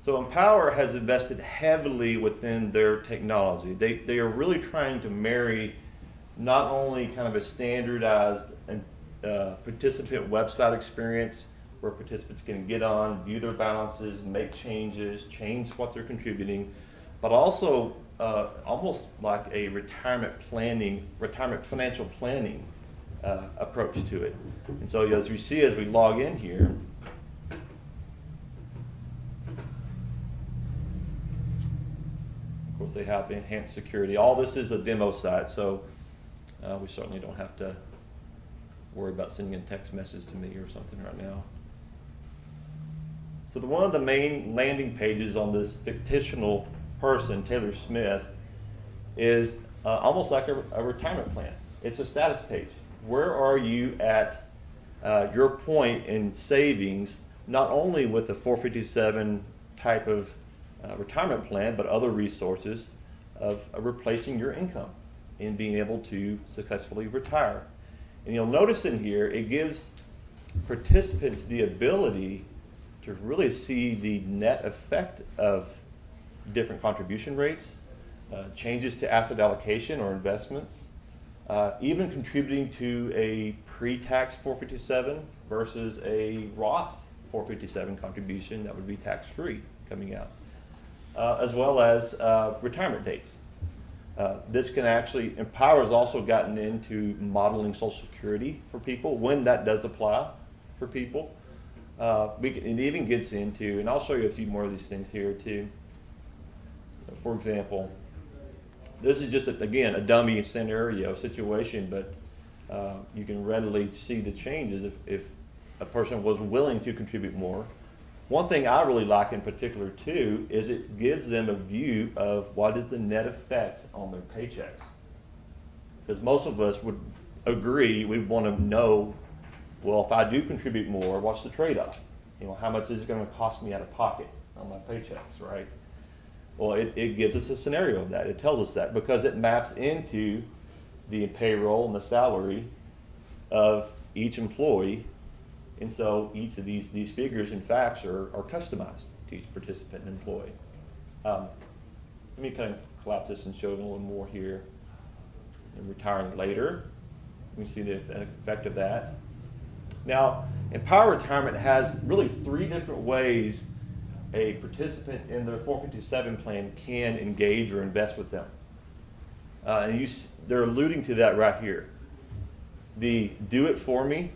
So Empower has invested heavily within their technology. They are really trying to marry not only kind of a standardized participant website experience where participants can get on, view their balances, make changes, change what they're contributing, but also almost like a retirement financial planning approach to it. And so as we see, as we log in here, of course they have enhanced security. All this is a demo site, so we certainly don't have to worry about sending a text message to me or something right now. So one of the main landing pages on this fictional person, Taylor Smith, is almost like a retirement plan. It's a status page. Where are you at your point in savings, not only with the 457 type of retirement plan, but other resources of replacing your income and being able to successfully retire. And you'll notice in here, it gives participants the ability to really see the net effect of different contribution rates, changes to asset allocation or investments, even contributing to a pre-tax 457 versus a Roth 457 contribution that would be tax-free coming out, as well as retirement dates. This can actually, Empower has also gotten into modeling Social Security for people when that does apply for people. It even gets into, and I'll show you a few more of these things here too. For example, this is just, again, a dummy scenario situation, but you can readily see the changes if a person was willing to contribute more. One thing I really like in particular too is it gives them a view of what is the net effect on their paychecks. Because most of us would agree, we'd want to know, well, if I do contribute more, what's the trade-off? How much is it going to cost me out of pocket on my paychecks, right? Well, it gives us a scenario of that. It tells us that because it maps into the payroll and the salary of each employee. And so each of these figures and facts are customized to each participant and employee. Let me kind of collapse this and show you a little more here. And retiring later, we see the effect of that. Now, Empower Retirement has really 3 different ways a participant in their 457 plan can engage or invest with them. And they're alluding to that right here. The do it for me,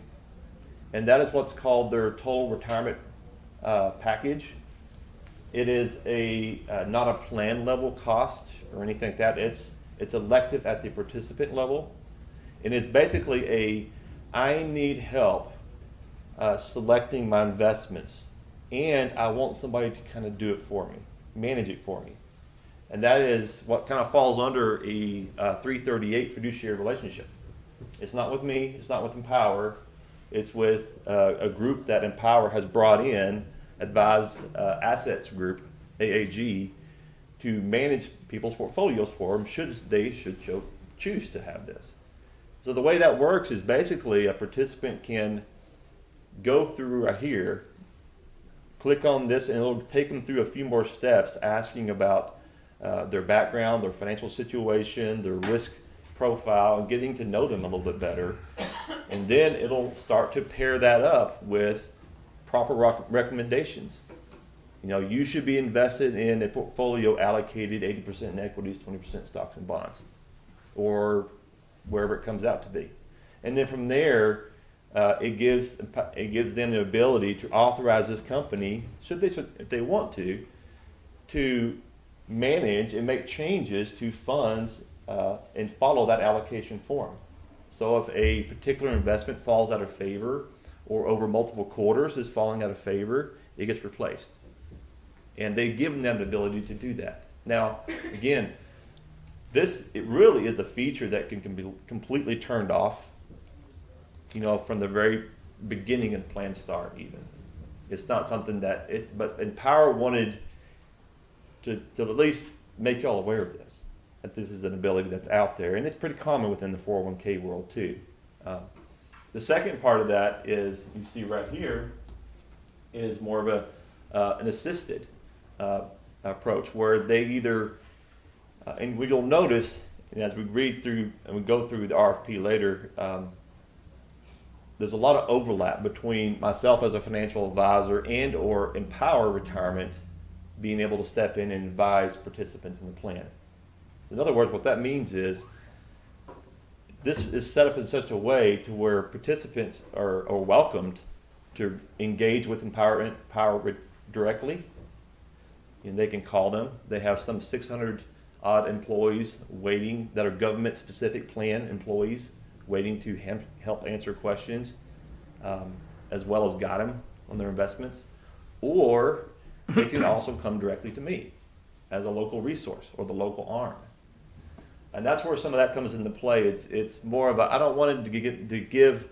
and that is what's called their total retirement package. It is not a plan level cost or anything like that. It's elective at the participant level. And it's basically I need help selecting my investments, and I want somebody to kind of do it for me, manage it for me. And that is what kind of falls under a 338 fiduciary relationship. It's not with me, it's not with Empower, it's with a group that Empower has brought in, Advised Assets Group, AAG, to manage people's portfolios for them should choose to have this. So the way that works is basically a participant can go through right here, click on this, and it'll take them through a few more steps asking about their background, their financial situation, their risk profile, and getting to know them a little bit better. And then it'll start to pair that up with proper recommendations. You know, you should be invested in a portfolio allocated 80% in equities, 20% stocks and bonds, or wherever it comes out to be. And then from there, it gives them the ability to authorize this company, if they want to manage and make changes to funds and follow that allocation form. So if a particular investment falls out of favor or over multiple quarters is falling out of favor, it gets replaced. And they've given them the ability to do that. Now, again, it really is a feature that can be completely turned off, you know, from the very beginning of the plan start even. It's not something but Empower wanted to at least make y'all aware of this, that this is an ability that's out there, and it's pretty common within the 401k world too. The second part of that is, you see right here, is more of an assisted approach where they either, and we'll notice, and as we read through and we go through the RFP later, there's a lot of overlap between myself as a financial advisor and or Empower Retirement being able to step in and advise participants in the plan. So in other words, what that means is this is set up in such a way to where participants are welcomed to engage with Empower directly, and they can call them. They have some 600 odd employees waiting that are government specific plan employees waiting to help answer questions, as well as guide them on their investments. Or they can also come directly to me as a local resource or the local arm. And that's where some of that comes into play. It's more of a, I don't want to give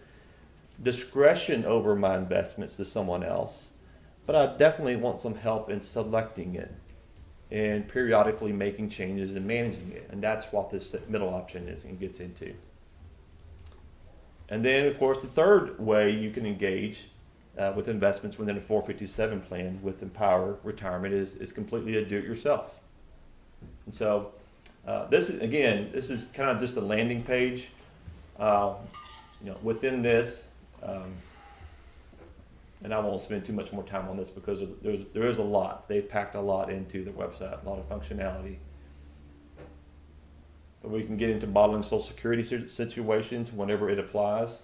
discretion over my investments to someone else, but I definitely want some help in selecting it and periodically making changes and managing it. And that's what this middle option is and gets into. And then, of course, the third way you can engage with investments within a 457 plan with Empower Retirement is completely a do-it-yourself. And so this is kind of just a landing page. Within this, and I won't spend too much more time on this because there is a lot. They've packed a lot into the website, a lot of functionality. But we can get into modeling Social Security situations whenever it applies.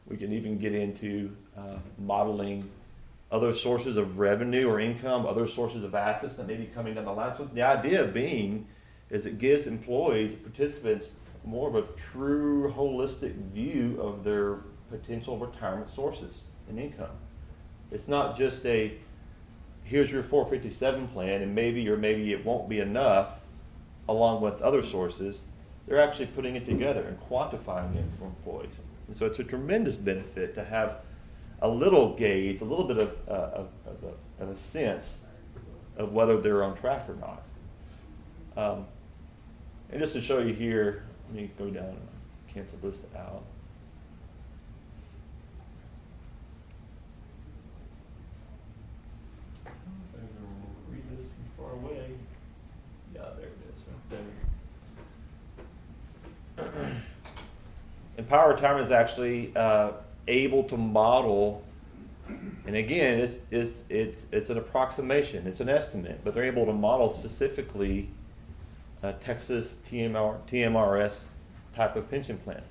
We can even get into modeling other sources of revenue or income, other sources of assets that may be coming down the line. So the idea being is it gives employees, participants, more of a true holistic view of their potential retirement sources and income. It's not just here's your 457 plan and maybe or maybe it won't be enough along with other sources. They're actually putting it together and quantifying it for employees. And so it's a tremendous benefit to have a little gauge, a little bit of a sense of whether they're on track or not. And just to show you here, let me go down and cancel this out. If I can read this from far away. Yeah, there it is, right there. Empower Retirement is actually able to model, and again, it's an approximation, it's an estimate, but they're able to model specifically Texas TMRS type of pension plans.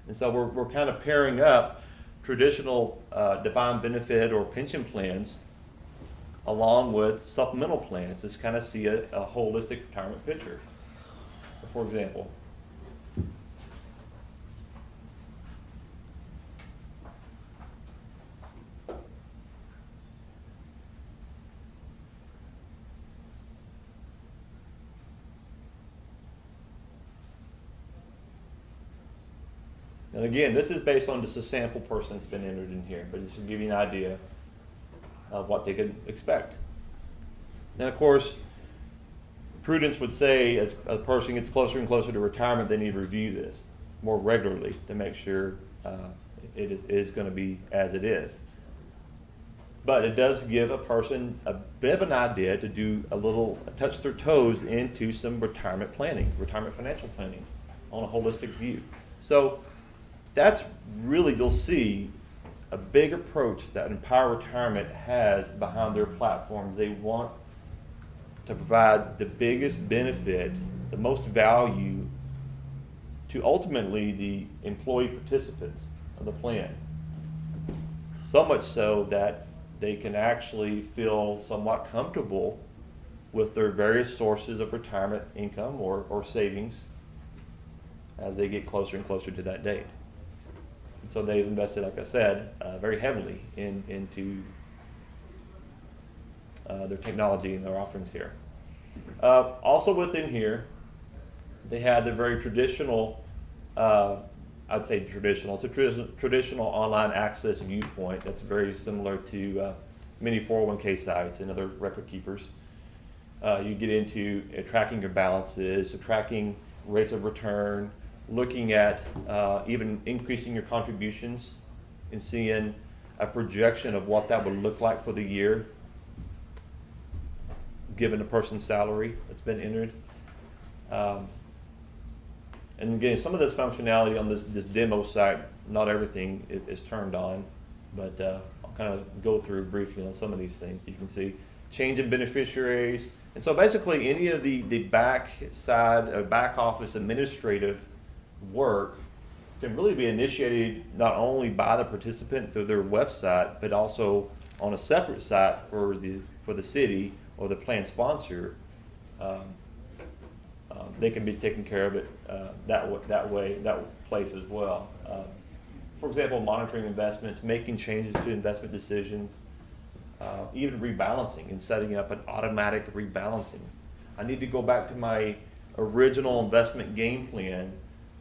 And so we're kind of pairing up traditional defined benefit or pension plans along with supplemental plans to kind of see a holistic retirement picture. For example, And again, this is based on just a sample person that's been entered in here, but this will give you an idea of what they could expect. And of course, prudence would say as a person gets closer and closer to retirement, they need to review this more regularly to make sure it is going to be as it is. But it does give a person a bit of an idea to do touch their toes into some retirement planning, retirement financial planning on a holistic view. So that's really, you'll see a big approach that Empower Retirement has behind their platforms. They want to provide the biggest benefit, the most value to ultimately the employee participants of the plan. So much so that they can actually feel somewhat comfortable with their various sources of retirement income or savings as they get closer and closer to that date. And so they've invested, like I said, very heavily into their technology and their offerings here. Also within here, they had the very traditional, I'd say traditional, it's a traditional online access viewpoint that's very similar to many 401k sites and other record keepers. You get into tracking your balances, so tracking rates of return, looking at even increasing your contributions and seeing a projection of what that would look like for the year given a person's salary that's been entered. And again, some of this functionality on this demo site, not everything is turned on, but I'll kind of go through briefly on some of these things. You can see change in beneficiaries. And so basically any of the back office administrative work can really be initiated not only by the participant through their website, but also on a separate site for the city or the plan sponsor. They can be taking care of it that place as well. For example, monitoring investments, making changes to investment decisions, even rebalancing and setting up an automatic rebalancing. I need to go back to my original investment game plan.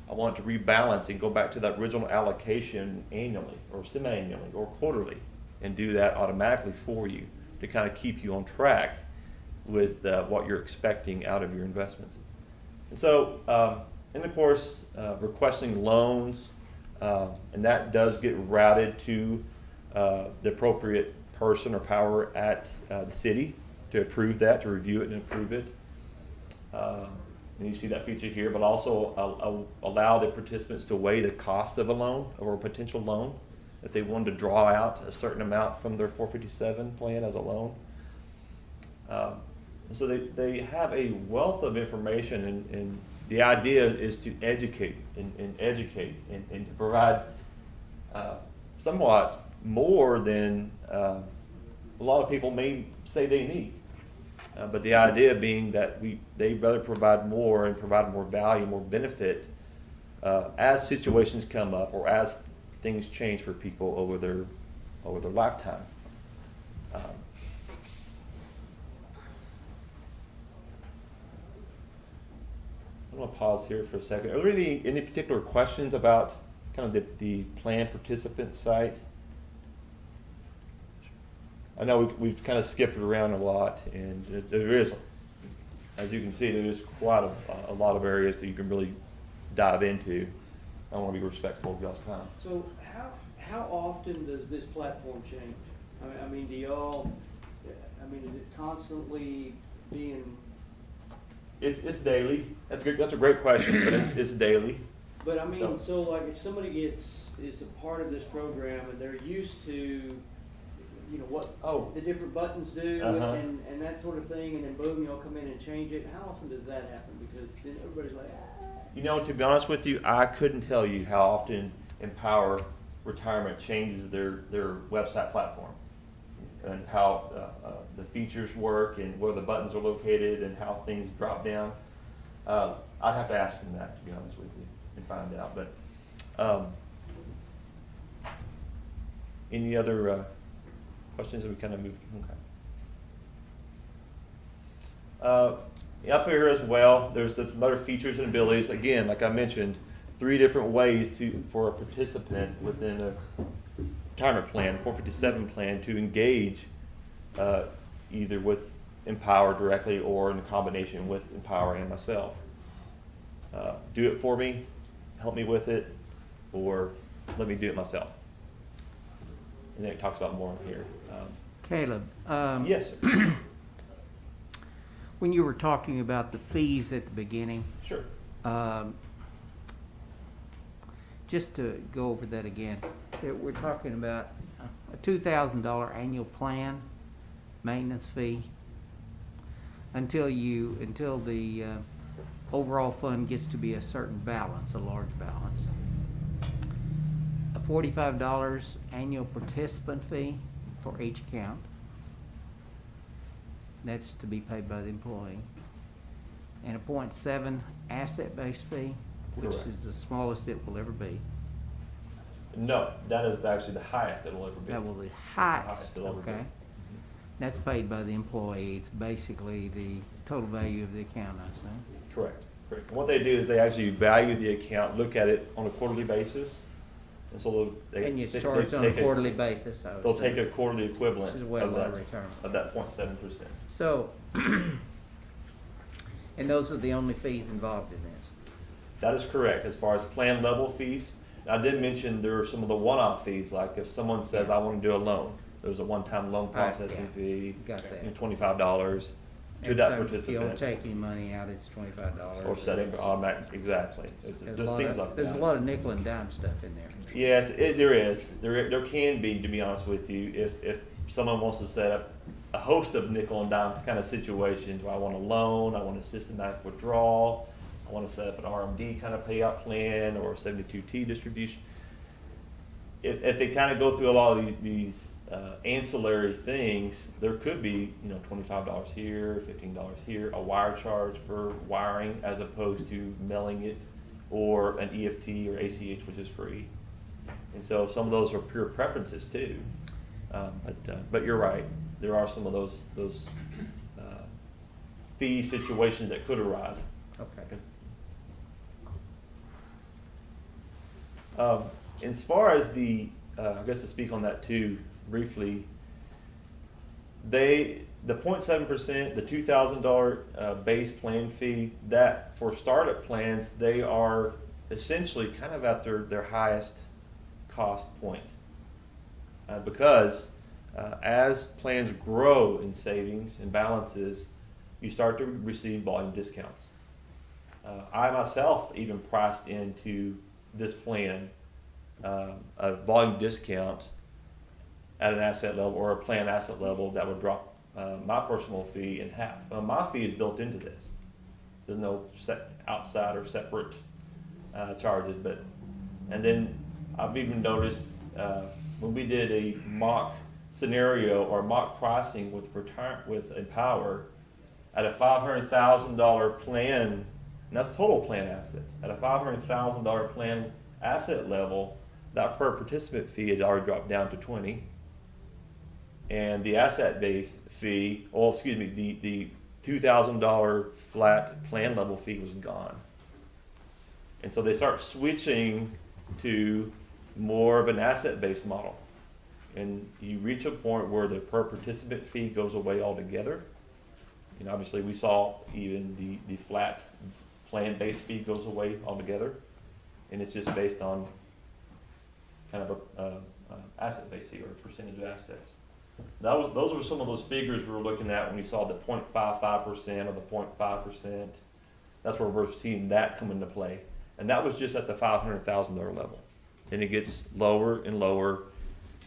I want to rebalance and go back to that original allocation annually or semi-annually or quarterly and do that automatically for you to kind of keep you on track with what you're expecting out of your investments. And so, and of course, requesting loans, and that does get routed to the appropriate person or power at the city to approve that, to review it and approve it. And you see that feature here, but also allow the participants to weigh the cost of a loan or a potential loan if they wanted to draw out a certain amount from their 457 plan as a loan. So they have a wealth of information, and the idea is to educate and educate and to provide somewhat more than a lot of people may say they need. But the idea being that they'd rather provide more and provide more value, more benefit as situations come up or as things change for people over their lifetime. I'm going to pause here for a second. Are there any particular questions about kind of the plan participant site? I know we've kind of skipped it around a lot, and there is, as you can see, there is quite a lot of areas that you can really dive into. I want to be respectful of y'all's time. So how often does this platform change? I mean, do y'all, is it constantly being? It's daily. That's good. That's a great question, but it's daily. But I mean, so like if somebody is a part of this program and they're used to, what the different buttons do and that sort of thing, and then boom, y'all come in and change it. How often does that happen? Because then everybody's like, to be honest with you, I couldn't tell you how often Empower Retirement changes their website platform and how the features work and where the buttons are located and how things drop down. I'd have to ask them that, to be honest with you, and find out. But any other questions that we kind of moved? Okay. Up here as well, there's the other features and abilities. Again, like I mentioned, 3 different ways for a participant within a retirement plan, 457 plan, to engage either with Empower directly or in combination with Empower and myself. Do it for me, help me with it, or let me do it myself. And then it talks about more here. Caleb, Yes, sir. when you were talking about the fees at the beginning, Sure. just to go over that again, we're talking about a $2,000 annual plan maintenance fee until the overall fund gets to be a certain balance, a large balance. A $45 annual participant fee for each account. That's to be paid by the employee. And a 0.7 asset-based fee, which Correct. is the smallest it will ever be. No, that is actually the highest it'll ever be. That will be That's the highest, it'll ever be. okay? That's paid by the employee. It's basically the total value of the account, I assume. Correct. Correct. And what they do is they actually value the account, look at it on a quarterly basis, and so they And you they charge on a take quarterly basis, I would They'll say. take a quarterly equivalent Which is well of below that retirement. of that 0.7%. So, and those are the only fees involved in this? That is correct. As far as plan level fees, I did mention there are some of the one-off fees, like if someone says, I want to do a loan, there's a one-time loan processing fee, Got that. $25 to Every that time participant. you don't take any money out, it's $25. Or setting automatic, exactly. It's There's just things like that. There's a lot of nickel and dime stuff in there. Yes, there is. There can be, to be honest with you, if someone wants to set up a host of nickel and dime kind of situations where I want a loan, I want a systematic withdrawal, I want to set up an RMD kind of payout plan or a 72T distribution. If they kind of go through a lot of these ancillary things, there could be, $25 here, $15 here, a wire charge for wiring as opposed to mailing it, or an EFT or ACH, which is free. And so some of those are pure preferences too. But you're right, there are some of those fee situations that could arise. Okay. As far as I guess to speak on that too briefly, the 0.7%, the $2,000 base plan fee, that for startup plans, they are essentially kind of at their highest cost point. Because as plans grow in savings and balances, you start to receive volume discounts. I myself even priced into this plan a volume discount at an asset level or a plan asset level that would drop my personal fee in half. My fee is built into this. There's no set outside or separate charges. And then I've even noticed when we did a mock scenario or mock pricing with Empower at a $500,000 plan, and that's total plan assets. At a $500,000 plan asset level, that per participant fee had already dropped down to 20, and the asset-based fee, the $2,000 flat plan level fee was gone. And so they start switching to more of an asset-based model, and you reach a point where the per participant fee goes away altogether. And obviously, we saw even the flat plan-based fee goes away altogether, and it's just based on kind of a asset-based fee or a percentage of assets. Those were some of those figures we were looking at when we saw the 0.55% or the 0.5%. That's where we're seeing that come into play, and that was just at the $500,000 level. And it gets lower and lower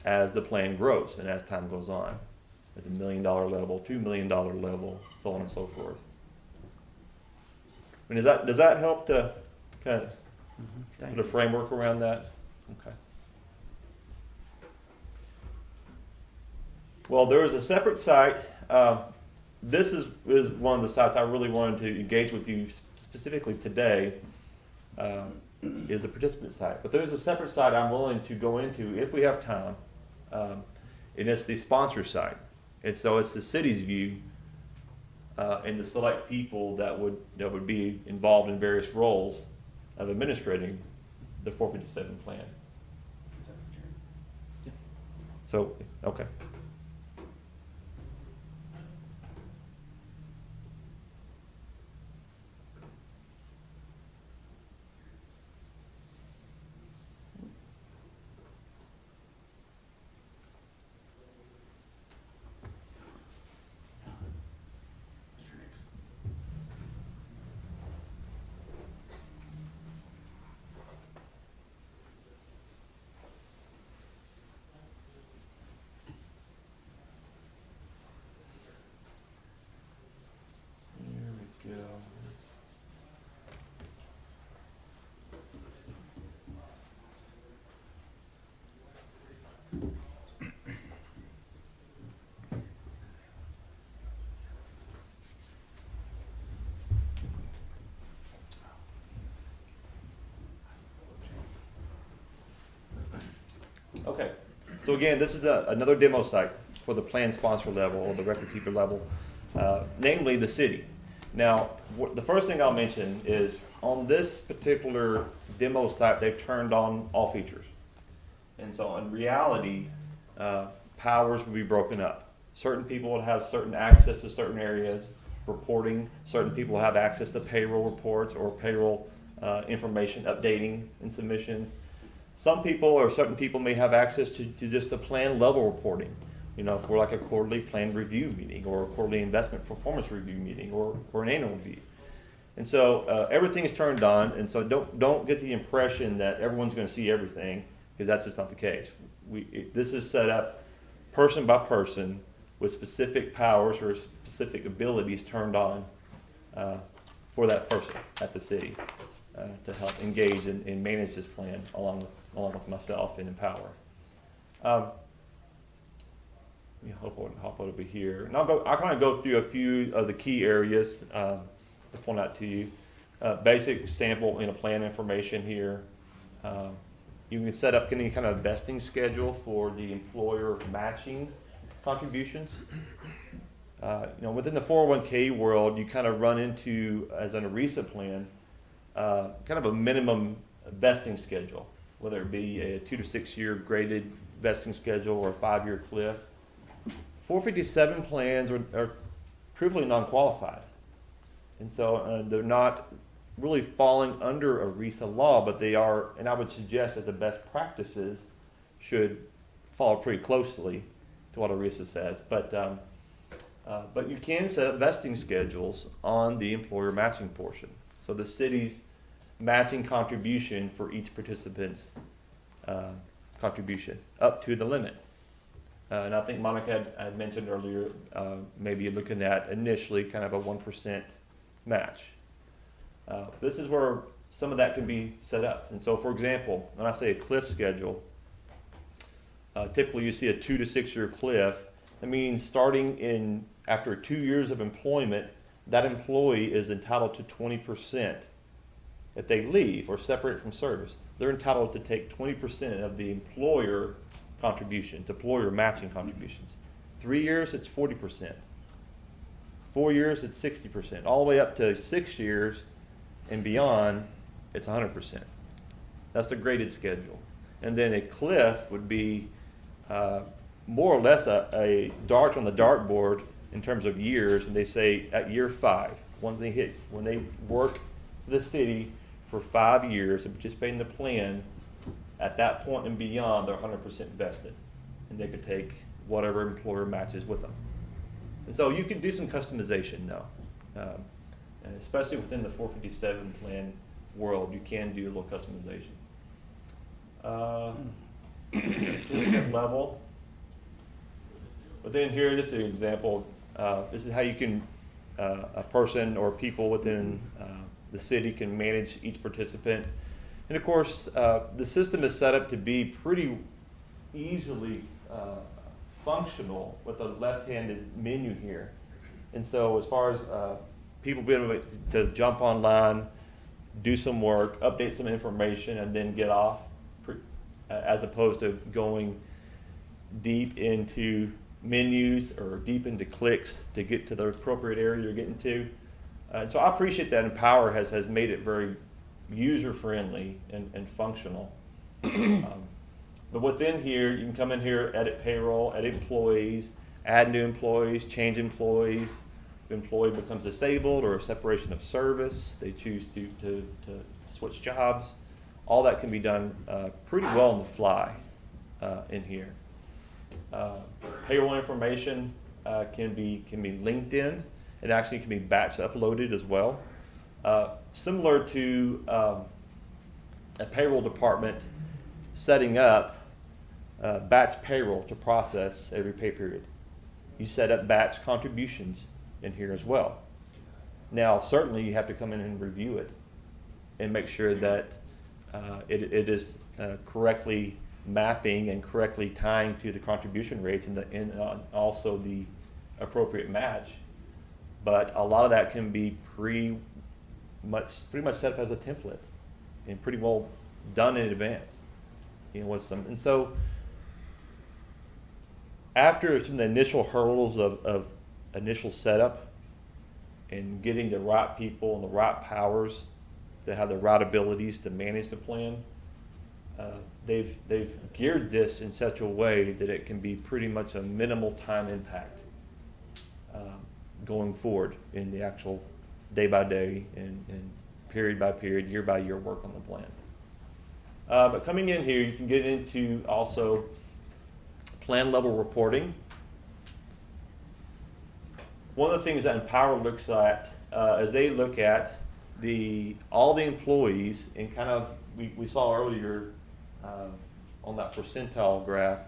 as the plan grows and as time goes on, at the $1 million level, $2 million level, so on and so forth. I mean, does that help to kind of put a framework around that? Okay. Well, there is a separate site. This is one of the sites I really wanted to engage with you specifically today, is the participant site. But there's a separate site I'm willing to go into if we have time, and it's the sponsor site. And so it's the city's view and the select people that would be involved in various roles of administrating the 457 plan. So, okay. There we go. Okay, so again, this is another demo site for the plan sponsor level or the record keeper level, namely the city. Now, the first thing I'll mention is on this particular demo site, they've turned on all features. And so in reality, powers will be broken up. Certain people will have certain access to certain areas, reporting. Certain people will have access to payroll reports or payroll information updating and submissions. Some people or certain people may have access to just the plan level reporting, you know, for like a quarterly plan review meeting or a quarterly investment performance review meeting or an annual review. And so everything is turned on, and so don't get the impression that everyone's going to see everything, because that's just not the case. This is set up person by person with specific powers or specific abilities turned on for that person at the city to help engage and manage this plan along with myself and Empower. Let me hop over here, and I'll kind of go through a few of the key areas to point out to you. Basic sample plan information here. You can set up any kind of vesting schedule for the employer matching contributions. Within the 401k world, you kind of run into, as in a recent plan, kind of a minimum vesting schedule, whether it be a 2 to 6 year graded vesting schedule or a 5-year cliff. 457 plans are provably non-qualified. And so they're not really falling under ERISA law, but they are, and I would suggest that the best practices should follow pretty closely to what ERISA says. But you can set up vesting schedules on the employer matching portion. So the city's matching contribution for each participant's contribution up to the limit. And I think Monica had mentioned earlier, maybe you're looking at initially kind of a 1% match. This is where some of that can be set up. And so, for example, when I say a cliff schedule, typically you see a 2 to 6 year cliff. That means starting after 2 years of employment, that employee is entitled to 20%. If they leave or separate from service, they're entitled to take 20% of the employer contributions, employer matching contributions. 3 years, it's 40%. 4 years, it's 60%. All the way up to 6 years and beyond, it's 100%. That's the graded schedule. And then a cliff would be more or less a dart on the dartboard in terms of years, and they say at year 5, when they work for the city for 5 years and participate in the plan, at that point and beyond, they're 100% vested, and they could take whatever employer matches with them. And so you can do some customization now, and especially within the 457 plan world, you can do a little customization. Participant level. But then here, this is an example. This is how you can, a person or people within the city can manage each participant. And of course, the system is set up to be pretty easily functional with a left-handed menu here. And so as far as people being able to jump online, do some work, update some information, and then get off, as opposed to going deep into menus or deep into clicks to get to the appropriate area you're getting to. And so I appreciate that Empower has made it very user-friendly and functional. But within here, you can come in here, edit payroll, edit employees, add new employees, change employees. If an employee becomes disabled or a separation of service, they choose to switch jobs. All that can be done pretty well on the fly in here. Payroll information can be linked in. It actually can be batch uploaded as well. Similar to a payroll department setting up batch payroll to process every pay period. You set up batch contributions in here as well. Now, certainly you have to come in and review it and make sure that it is correctly mapping and correctly tying to the contribution rates and also the appropriate match. But a lot of that can be pretty much set up as a template and pretty well done in advance. With some, and so after some of the initial hurdles of initial setup and getting the right people and the right powers that have the right abilities to manage the plan, they've geared this in such a way that it can be pretty much a minimal time impact going forward in the actual day by day and period by period, year by year work on the plan. But coming in here, you can get into also plan level reporting. One of the things that Empower looks at as they look at all the employees and kind of, we saw earlier on that percentile graph,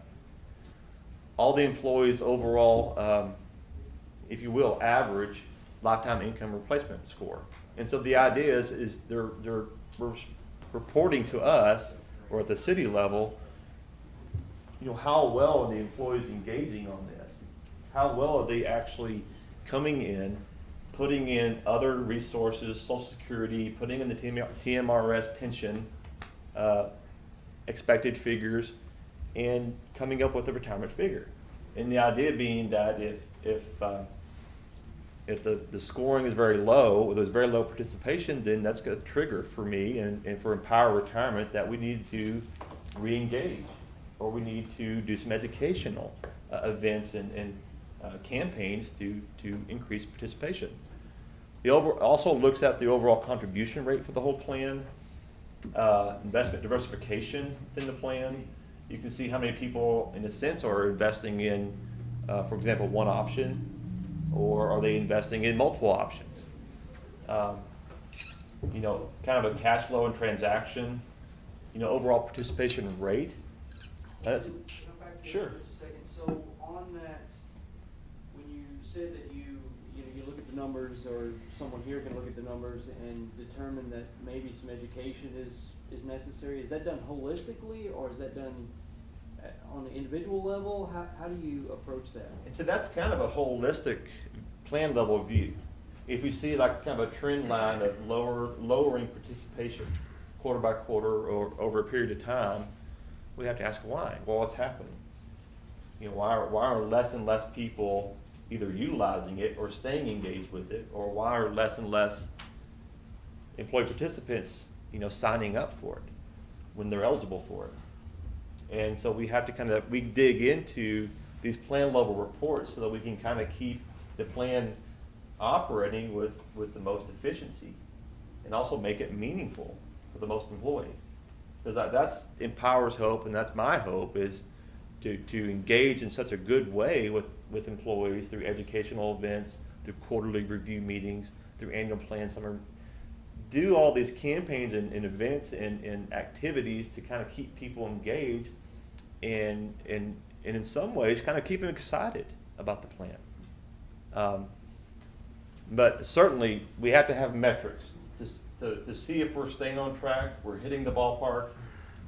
all the employees overall, if you will, average lifetime income replacement score. And so the idea is they're reporting to us, or at the city level, how well are the employees engaging on this? How well are they actually coming in, putting in other resources, Social Security, putting in the TMRS pension, expected figures, and coming up with a retirement figure. And the idea being that if the scoring is very low, or there's very low participation, then that's going to trigger for me and for Empower Retirement that we need to re-engage, or we need to do some educational events and campaigns to increase participation. Also looks at the overall contribution rate for the whole plan, investment diversification within the plan. You can see how many people, in a sense, are investing in, for example, one option, or are they investing in multiple options? Kind of a cash flow and transaction, overall participation rate. Sure. Just a second. So on that, when you said that you look at the numbers, or someone here can look at the numbers and determine that maybe some education is necessary, is that done holistically, or is that done on the individual level? How do you approach that? And so that's kind of a holistic plan level view. If we see like kind of a trend line of lowering participation quarter by quarter or over a period of time, we have to ask why. Well, what's happening? Why are less and less people either utilizing it or staying engaged with it, or why are less and less employee participants, signing up for it when they're eligible for it? And so we have to we dig into these plan level reports so that we can kind of keep the plan operating with the most efficiency, and also make it meaningful for the most employees. Because that's Empower's hope, and that's my hope, is to engage in such a good way with employees through educational events, through quarterly review meetings, through annual plan summer. Do all these campaigns and events and activities to kind of keep people engaged and in some ways kind of keep them excited about the plan. But certainly we have to have metrics to see if we're staying on track, we're hitting the ballpark,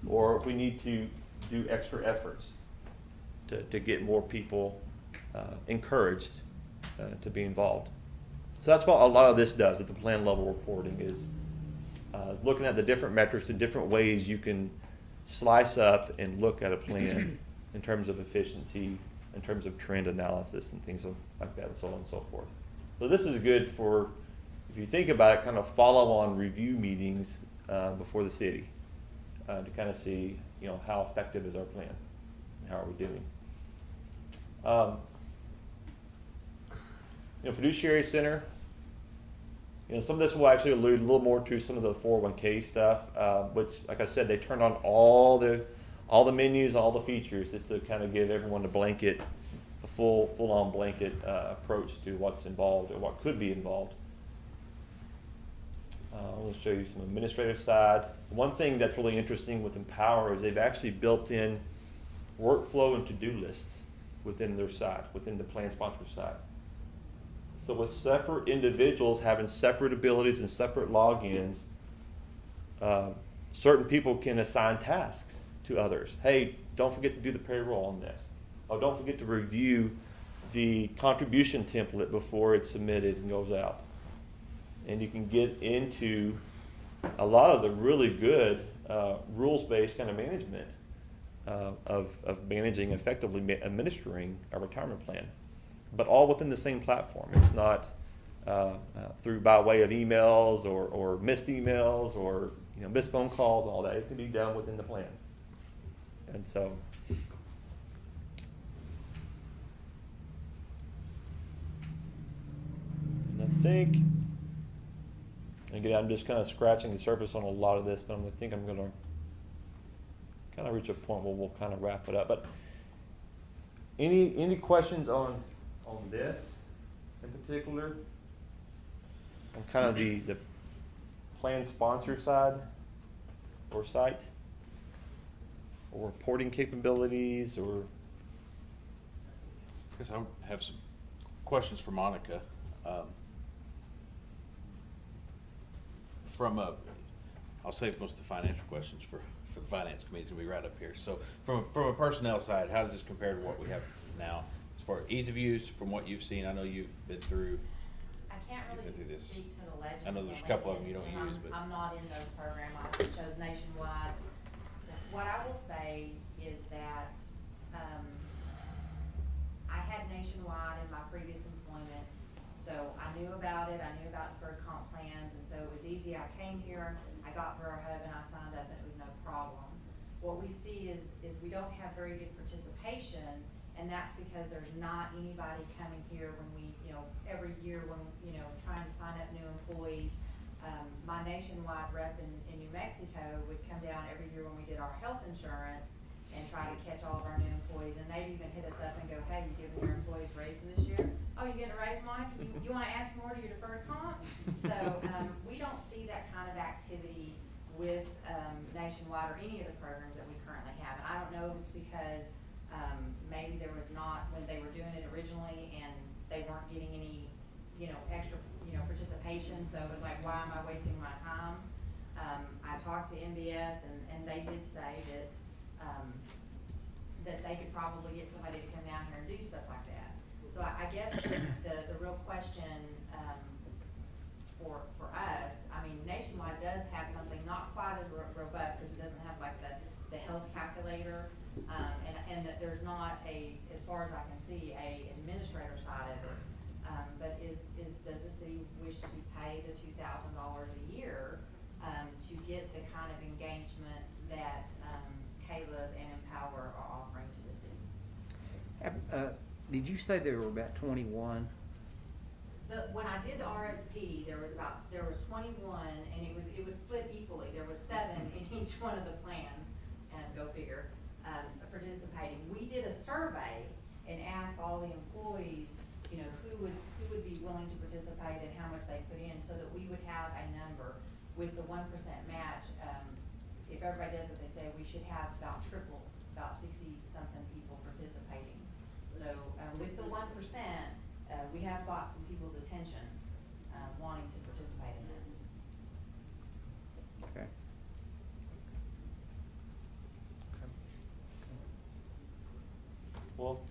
or if we need to do extra efforts to get more people encouraged to be involved. So that's what a lot of this does at the plan level reporting is looking at the different metrics and different ways you can slice up and look at a plan in terms of efficiency, in terms of trend analysis and things like that, and so on and so forth. So this is good for, if you think about it, kind of follow-on review meetings before the city to kind of see, how effective is our plan and how are we doing. Fiduciary center. Some of this will actually allude a little more to some of the 401k stuff, which, like I said, they turned on all the menus, all the features, just to kind of give everyone a full-on blanket approach to what's involved or what could be involved. I'll show you some administrative side. One thing that's really interesting with Empower is they've actually built in workflow and to-do lists within their side, within the plan sponsor side. So with separate individuals having separate abilities and separate logins, certain people can assign tasks to others. Hey, don't forget to do the payroll on this. Oh, don't forget to review the contribution template before it's submitted and goes out. And you can get into a lot of the really good rules-based kind of management of managing, effectively administering a retirement plan, but all within the same platform. It's not through by way of emails or missed emails or missed phone calls, all that. It can be done within the plan. And so, and I think, again, I'm just kind of scratching the surface on a lot of this, but I think I'm going to kind of reach a point where we'll kind of wrap it up. But any questions on this in particular? On kind of the plan sponsor side or site? Or reporting capabilities, or? I guess I have some questions for Monica. I'll save most of the financial questions for the finance committee. It's gonna be right up here. So from a personnel side, how does this compare to what we have now? As far as ease of use, from what you've seen, I know you've been through. I can't You've really been through this. speak to the legend. I know there's a couple of them you don't use, but. I'm not in those programs. I chose Nationwide. What I will say is that, I had Nationwide in my previous employment, so I knew about it. I knew about deferred comp plans, and so it was easy. I came here, I got through our hub, and I signed up, and it was no problem. What we see is we don't have very good participation, and that's because there's not anybody coming here when we, every year when, trying to sign up new employees. My Nationwide rep in New Mexico would come down every year when we did our health insurance and try to catch all of our new employees, and they'd even hit us up and go, hey, you giving your employees raises this year? Oh, you getting a raise, Mike? You want to add some more to your deferred comp? So we don't see that kind of activity with Nationwide or any of the programs that we currently have. And I don't know if it's because maybe there was not, when they were doing it originally, and they weren't getting any, extra, participation. So it was like, why am I wasting my time? I talked to MBS, and they did say that that they could probably get somebody to come down here and do stuff like that. So I guess the real question for us, I mean, Nationwide does have something not quite as robust, because it doesn't have like the health calculator, and that there's not as far as I can see, a administrator side of it. But does the city wish to pay the $2,000 a year to get the kind of engagement that Caleb and Empower are offering to the city? Did you say there were about 21? When I did the RFP, there was 21, and it was split equally. There was 7 in each one of the plan, and go figure, participating. We did a survey and asked all the employees, who would be willing to participate and how much they put in, so that we would have a number. With the 1% match, if everybody does what they say, we should have about 60-something people participating. So with the 1%, we have got some people's attention wanting to participate in this. Okay. Well,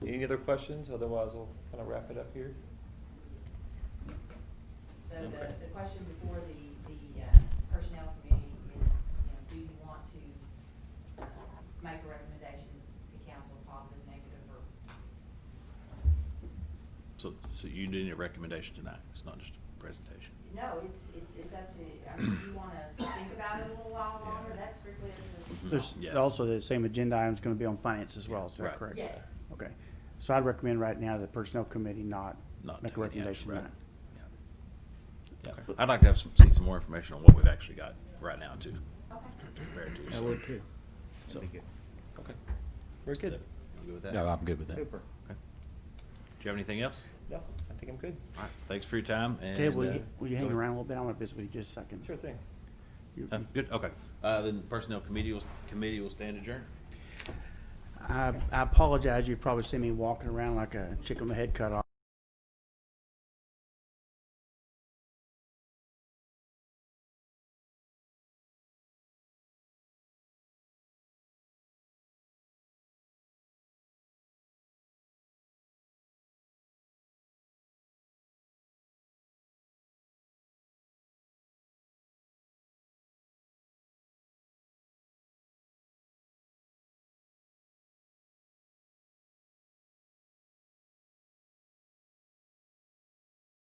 any other questions? Otherwise, we'll kind of wrap it up here. So Okay. the question before the personnel committee is, do you want to make a recommendation to council, positive, negative, or? So you need a recommendation tonight. It's not just a presentation. No, it's up to, I mean, if you wanna think about it a little while longer, that's strictly up to. There's Yeah. also the same agenda item's gonna be on finance as well, is that Right. correct? Yes. Okay, so I'd recommend right now the personnel committee not Not make a take any recommendation action, on right. that. Yeah. I'd like to have see some more information on what we've actually got right now too. Okay. To compare it to. I so- would too. So, That'd be good. okay. Very good. You good with that? No, I'm good with that. Super. Okay. Do you have anything else? No, I think I'm good. All right. Thanks for your time and. Ted, will you go hang ahead. around a little bit? I wanna visit with you just a second. Sure thing. You- Good, okay. Then personnel committee will stand adjourned. I apologize, you've probably seen me walking around like a chicken with my head cut off.